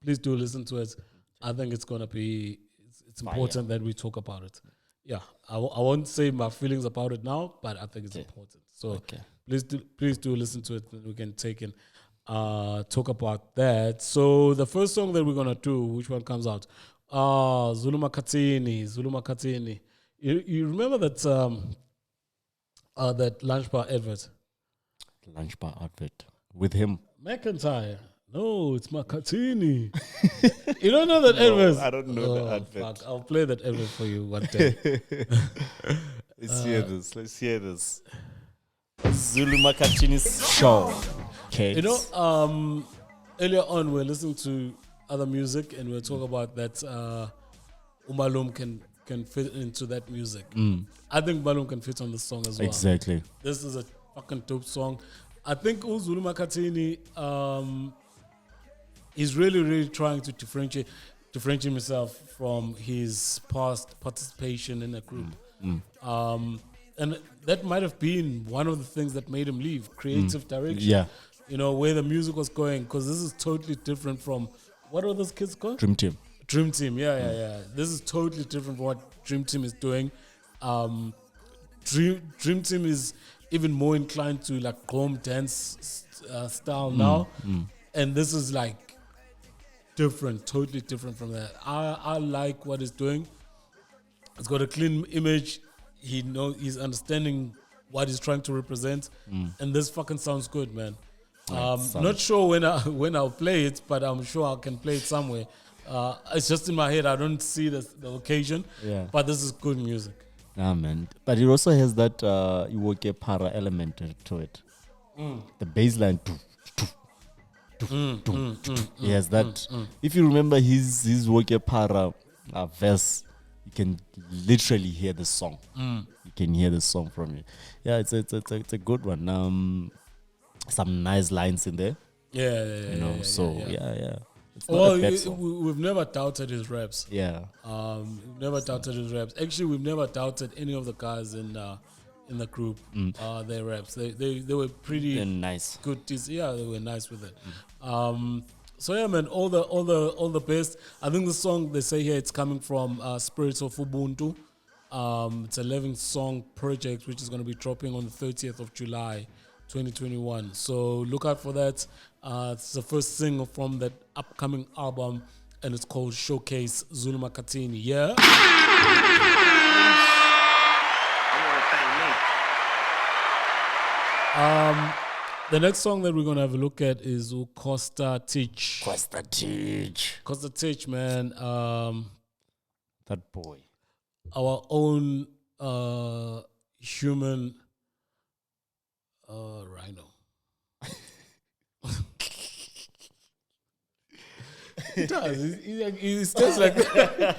Speaker 2: Please do listen to it. I think it's gonna be. It's important that we talk about it. Yeah, I won't say my feelings about it now, but I think it's important. So please do listen to it, and we can take in. Talk about that. So the first song that we're gonna do, which one comes out? Zulu Makhathini. You remember that that lunch bar advert?
Speaker 1: Lunch bar advert with him.
Speaker 2: McIntyre. No, it's Makhathini. You don't know that advert?
Speaker 1: I don't know the advert.
Speaker 2: Fuck. I'll play that advert for you one day.
Speaker 1: Let's hear this. Zulu Makhathini's show. Okay.
Speaker 2: You know, earlier on we're listening to other music and we're talking about that Umalum can fit into that music. I think Umalum can fit on this song as well.
Speaker 1: Exactly.
Speaker 2: This is a fucking dope song. I think Zulu Makhathini is really trying to differentiate himself from his past participation in a group. And that might have been one of the things that made him leave, creative direction.
Speaker 1: Yeah.
Speaker 2: You know, where the music was going, because this is totally different from, what are those kids called?
Speaker 1: Dream Team.
Speaker 2: Dream Team, yeah. This is totally different from what Dream Team is doing. Dream Team is even more inclined to like gqom dance style now. And this is like different, totally different from that. I like what he's doing. It's got a clean image. He's understanding what he's trying to represent, and this fucking sounds good, man.
Speaker 1: Sounds-
Speaker 2: Not sure when I'll play it, but I'm sure I can play it somewhere. It's just in my head. I don't see the occasion, but this is good music.
Speaker 1: Ah, man. But it also has that Iwoke para element to it. The bass line. He has that. If you remember his Woke para verse, you can literally hear the song. You can hear the song from it. Yeah, it's a good one. Some nice lines in there.
Speaker 2: Yeah.
Speaker 1: It's not a bad song.
Speaker 2: We've never doubted his raps.
Speaker 1: Yeah.
Speaker 2: We've never doubted his raps. Actually, we've never doubted any of the guys in the group. Their raps. They were pretty
Speaker 1: They're nice.
Speaker 2: good. Yeah, they were nice with it. So yeah, man, all the best. I think the song they say here, it's coming from Spirits of Ubuntu. It's a 11-song project which is going to be dropping on the 30th of July, 2021. So look out for that. It's the first single from that upcoming album, and it's called Showcase Zulu Makhathini. Yeah. The next song that we're gonna have a look at is Costa Titch.
Speaker 1: Costa Titch.
Speaker 2: Costa Titch, man.
Speaker 1: That boy.
Speaker 2: Our own human rhino. He does. He stays like that.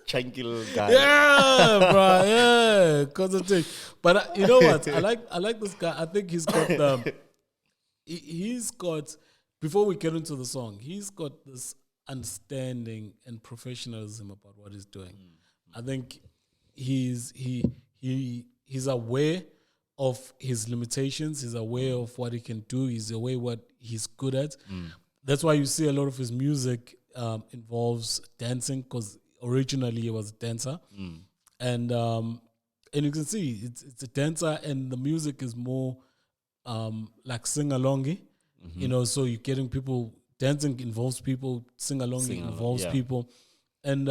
Speaker 1: Chunky little guy.
Speaker 2: Yeah, bro. Yeah, Costa Titch. But you know what? I like this guy. I think he's got he's got. Before we get into the song, he's got this understanding and professionalism about what he's doing. I think he's aware of his limitations. He's aware of what he can do. He's aware what he's good at. That's why you see a lot of his music involves dancing, because originally he was a dancer, and you can see it's a dancer, and the music is more like sing-alongy, you know. So you're getting people dancing involves people, sing-alongy involves people, and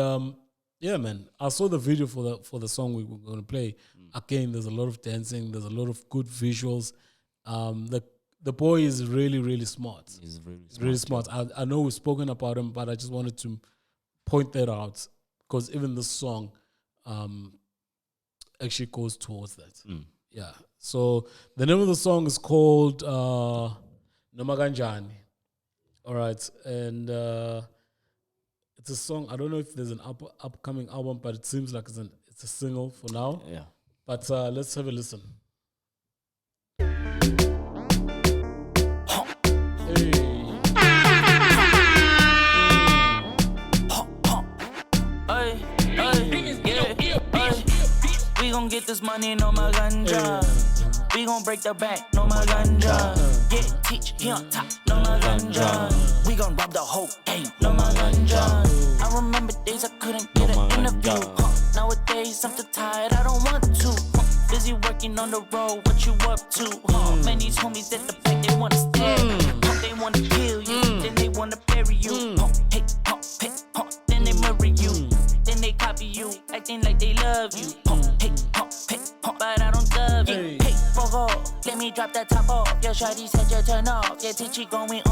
Speaker 2: yeah, man. I saw the video for the song we were going to play. Again, there's a lot of dancing. There's a lot of good visuals. The boy is really, really smart.
Speaker 1: He's
Speaker 2: really smart. I know we've spoken about him, but I just wanted to point that out, because even the song actually goes towards that. Yeah. So the name of the song is called Noma Kanjani. All right. And it's a song. I don't know if there's an upcoming album, but it seems like it's a single for now.
Speaker 1: Yeah.
Speaker 2: But let's have a listen.
Speaker 4: We gon' get this money, no my ganja. We gon' break the bank, no my ganja. Get teach, he on top, no my ganja. We gon' rob the whole game, no my ganja. I remember days I couldn't get an interview. Nowadays I'm too tired, I don't want to. Busy working on the road, what you up to? Many homies at the back, they wanna stare. They wanna kill you, then they wanna bury you. Then they marry you. Then they copy you, acting like they love you. But I don't love you. Hey, Bogo, let me drop that top off. Your shawty said you turn off. Yeah, Tichi going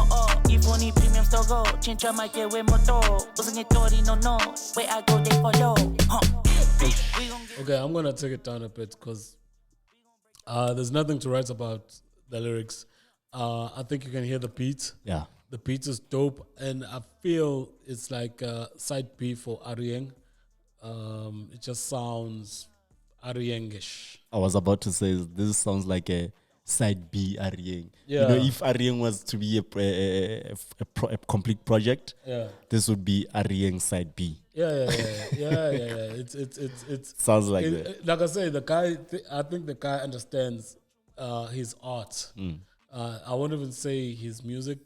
Speaker 4: If only premium still go. Chincha might get with moto. Wasn't it Tori, no. Where I go, they follow.
Speaker 2: Okay, I'm gonna take it down a bit, because there's nothing to write about the lyrics. I think you can hear the beat.
Speaker 1: Yeah.
Speaker 2: The beat is dope, and I feel it's like a side B for Arieng. It just sounds Ariengish.
Speaker 1: I was about to say this sounds like a side B Arieng.
Speaker 2: Yeah.
Speaker 1: You know, if Arieng was to be a complete project, this would be Arieng side B.
Speaker 2: Yeah. It's
Speaker 1: sounds like that.
Speaker 2: Like I say, the guy. I think the guy understands his art. I won't even say his music.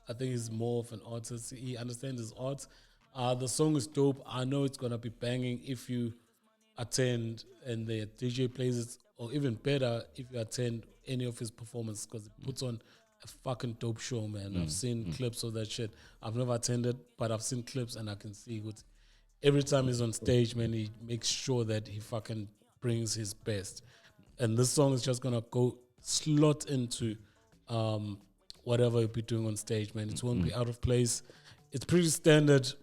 Speaker 2: I think he's more of an artist. He understands his art. The song is dope. I know it's gonna be banging if you attend and the DJ plays it, or even better if you attend any of his performances, because it puts on a fucking dope show, man. I've seen clips of that shit. I've never attended, but I've seen clips, and I can see what every time he's on stage, man, he makes sure that he fucking brings his best. And this song is just gonna go slot into whatever you'll be doing on stage, man. It won't be out of place. It's pretty standard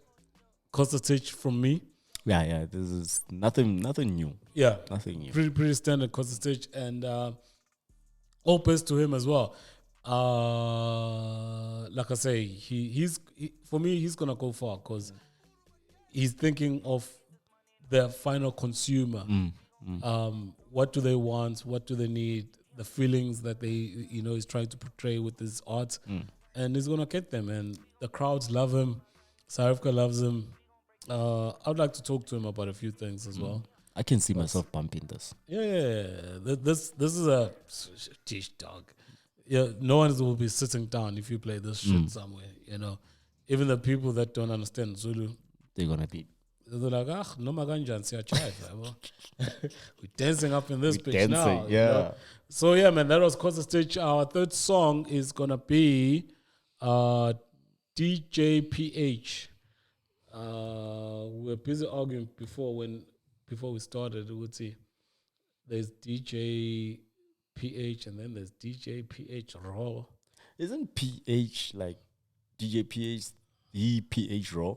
Speaker 2: Costa Titch from me.
Speaker 1: Yeah. This is nothing new.
Speaker 2: Yeah.
Speaker 1: Nothing new.
Speaker 2: Pretty standard Costa Titch, and all best to him as well. Like I say, he's for me, he's gonna go far because he's thinking of the final consumer. What do they want? What do they need? The feelings that they, he's trying to portray with his art, and he's gonna get them. And the crowds love him. Sarafina loves him. I'd like to talk to him about a few things as well.
Speaker 1: I can see myself bumping this.
Speaker 2: Yeah. This is a dish dog. Yeah, no one will be sitting down if you play this shit somewhere. Even the people that don't understand Zulu,
Speaker 1: They're gonna be.
Speaker 2: they're like, no maganjan siya chive. We're dancing up in this bitch
Speaker 1: dancing,
Speaker 2: now.
Speaker 1: yeah.
Speaker 2: So yeah, man, that was Costa Titch. Our third song is gonna be DJ PH. We were busy arguing before we started. We would see there's DJ PH and then there's DJ PH Raw.
Speaker 1: Isn't PH like DJ PH the PH Raw?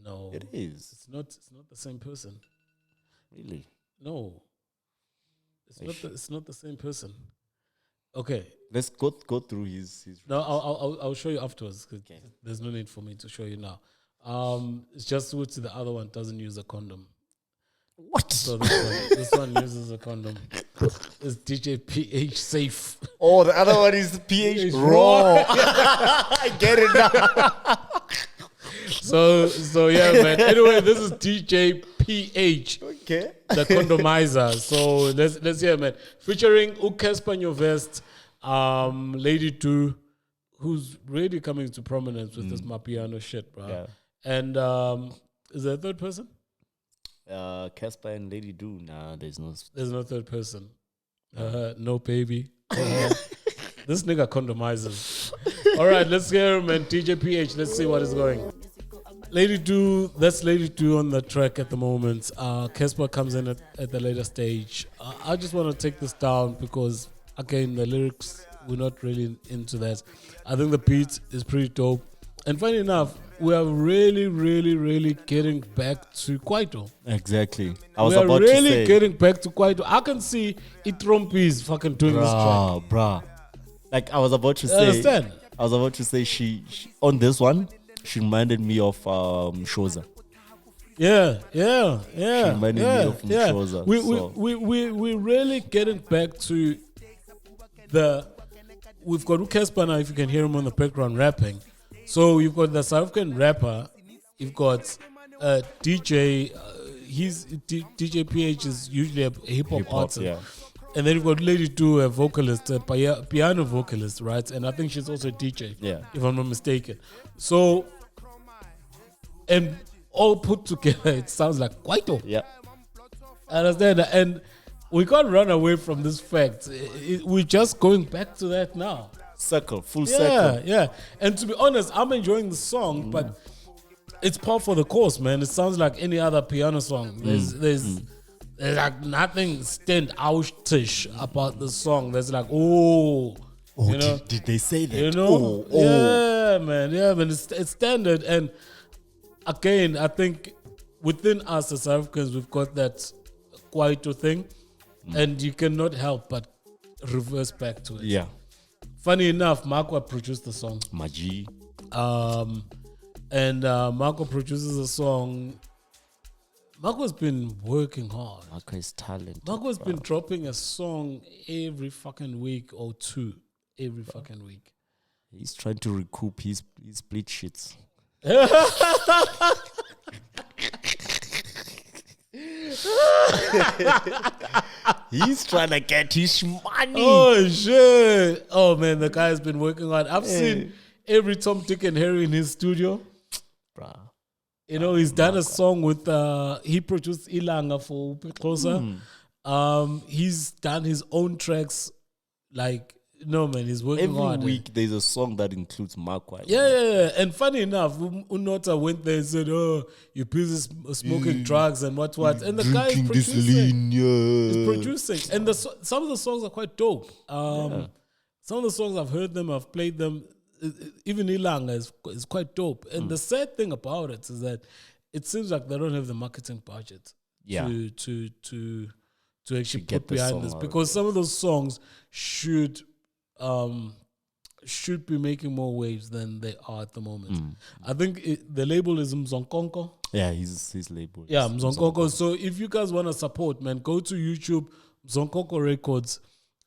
Speaker 2: No,
Speaker 1: It is.
Speaker 2: It's not the same person.
Speaker 1: Really?
Speaker 2: No, it's not the same person. Okay,
Speaker 1: Let's go through his
Speaker 2: no, I'll show you afterwards. 'Cause there's no need for me to show you now. It's just which the other one doesn't use a condom.
Speaker 1: What?
Speaker 2: So this one uses a condom. It's DJ PH safe.
Speaker 1: Oh, the other one is PH Raw. I get it now.
Speaker 2: So yeah, man. Anyway, this is DJ PH,
Speaker 1: Okay.
Speaker 2: the condomizer. So let's hear, man. Featuring Ukespa Vest, Lady 2, who's really coming to prominence with this Mapiano shit, bro.
Speaker 1: Yeah.
Speaker 2: And is there a third person?
Speaker 1: Casper and Lady Do. Nah, there's no.
Speaker 2: There's no third person. No baby. This nigga condomizes. All right, let's hear him, man. DJ PH. Let's see what is going. Lady Do, that's Lady Do on the track at the moment. Casper comes in at the later stage. I just want to take this down because, again, the lyrics, we're not really into that. I think the beat is pretty dope. And funny enough, we are really, really, really getting back to Kwaito.
Speaker 1: Exactly. I was
Speaker 2: We are
Speaker 1: about
Speaker 2: really
Speaker 1: to say.
Speaker 2: getting back to Kwaito. I can see Itrompis fucking doing this track.
Speaker 1: Bruh. Like I was about to say.
Speaker 2: Understand?
Speaker 1: I was about to say she on this one. She reminded me of Shoza.
Speaker 2: Yeah.
Speaker 1: She reminded me of Shoza.
Speaker 2: We're really getting back to we've got Ukespa now, if you can hear him on the background rapping. So you've got the South African rapper, you've got DJ, DJ PH is usually a hip-hop artist.
Speaker 1: Yeah.
Speaker 2: And then you've got Lady Do, a vocalist, a piano vocalist, right? And I think she's also a DJ, if I'm not mistaken. So, and all put together, it sounds like Kwaito.
Speaker 1: Yeah.
Speaker 2: I understand. And we can't run away from this fact. We're just going back to that now.
Speaker 1: Full circle.
Speaker 2: Yeah. And to be honest, I'm enjoying the song, but it's par for the course, man. It sounds like any other piano song. There's like nothing stand-out-ish about the song. There's like, you know,
Speaker 1: did they say that?
Speaker 2: you know, yeah, man. It's standard. And again, I think within us as Africans, we've got that Kwaito thing, and you cannot help but reverse back to it.
Speaker 1: Yeah.
Speaker 2: Funny enough, Marco produced the song.
Speaker 1: Maji.
Speaker 2: And Marco produces a song. Marco's been working hard.
Speaker 1: Marco is talented.
Speaker 2: Marco's been dropping a song every fucking week or two. Every fucking week.
Speaker 1: He's trying to recoup his split shits. He's trying to get his money.
Speaker 2: Oh shit! Oh man, the guy has been working hard. I've seen every Tom, Dick, and Harry in his studio.
Speaker 1: Bruh.
Speaker 2: You know, he's done a song with. He produced Ilanga for Closer. He's done his own tracks, like No, man, he's working hard.
Speaker 1: Every week there's a song that includes Markwai.
Speaker 2: Yeah. And funny enough, Nota went there and said, "Oh, you're busy smoking drugs and what." And the guy is producing. He's producing. And some of the songs are quite dope. Some of the songs I've heard them, I've played them. Even Ilanga is quite dope. And the sad thing about it is that it seems like they don't have the marketing budget to actually put behind this, because some of those songs should be making more waves than they are at the moment. I think the label is Mzonkonko.
Speaker 1: Yeah, his label.
Speaker 2: Yeah, Mzonkonko. So if you guys want to support, man, go to YouTube, Mzonkonko Records.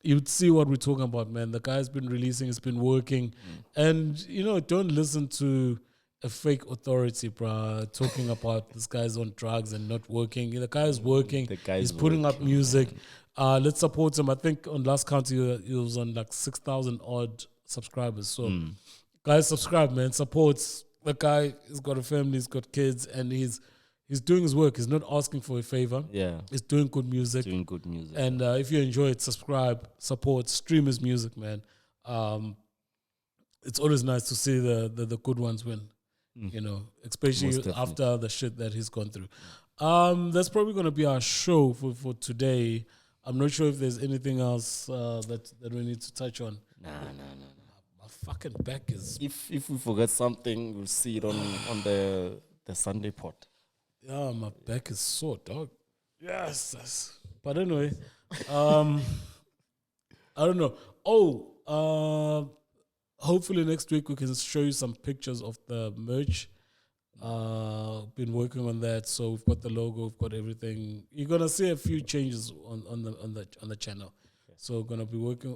Speaker 2: You'd see what we're talking about, man. The guy's been releasing, it's been working. And, don't listen to a fake authority, bruh, talking about this guy's on drugs and not working. The guy is working. He's putting up music. Let's support him. I think on last count, he was on like 6,000 odd subscribers. So, guys, subscribe, man. Support. The guy has got a family, he's got kids, and he's doing his work. He's not asking for a favor.
Speaker 1: Yeah.
Speaker 2: He's doing good music. And if you enjoy it, subscribe, support, stream his music, man. It's always nice to see the good ones win, especially after the shit that he's gone through. That's probably going to be our show for today. I'm not sure if there's anything else that we need to touch on.
Speaker 1: No.
Speaker 2: My fucking back is...
Speaker 1: If we forget something, we'll see it on the Sunday pod.
Speaker 2: Yeah, my back is sore, dog. Yes. But anyway, I don't know. Hopefully next week we can show you some pictures of the merch. Been working on that, so we've got the logo, we've got everything. You're gonna see a few changes on the channel. Okay. So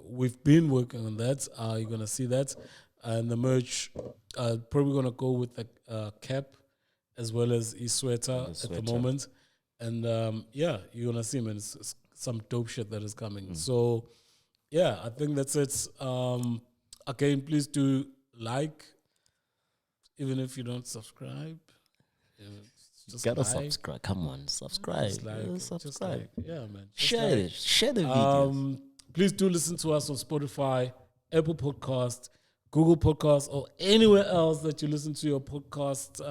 Speaker 2: we've been working on that. You're gonna see that, and the merch. Probably gonna go with the cap, as well as sweater at the moment. And you're going to see, man, it's some dope shit that is coming. So, I think that's it. Again, please do like, even if you don't subscribe.
Speaker 1: Just gotta subscribe. Come on, subscribe. Subscribe.
Speaker 2: Man.
Speaker 1: Share the videos.
Speaker 2: Please do listen to us on Spotify, Apple Podcast, Google Podcast, or anywhere else that you listen to your podcast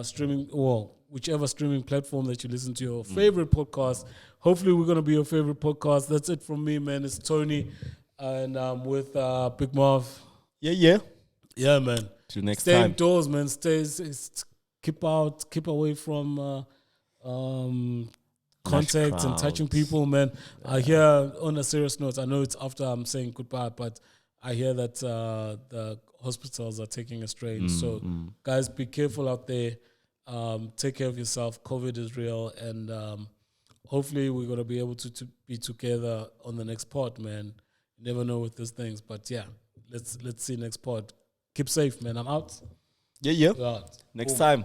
Speaker 2: streaming, or whichever streaming platform that you listen to your favorite podcast. Hopefully we're going to be your favorite podcast. That's it from me, man. It's Tony, and I'm with Big Marv. Yeah, man.
Speaker 1: Till next
Speaker 2: Stay
Speaker 1: time.
Speaker 2: indoors, man. Keep away from contact and touching people, man. I hear, on a serious note, I know it's after I'm saying goodbye, but I hear that the hospitals are taking a strain. So, guys, be careful out there. Take care of yourself. COVID is real, and hopefully we're gonna be able to be together on the next pod, man. You never know with these things, but let's see next pod. Keep safe, man. I'm out.
Speaker 1: Yeah.
Speaker 2: We're out.
Speaker 1: Next
Speaker 2: Boom.
Speaker 1: time.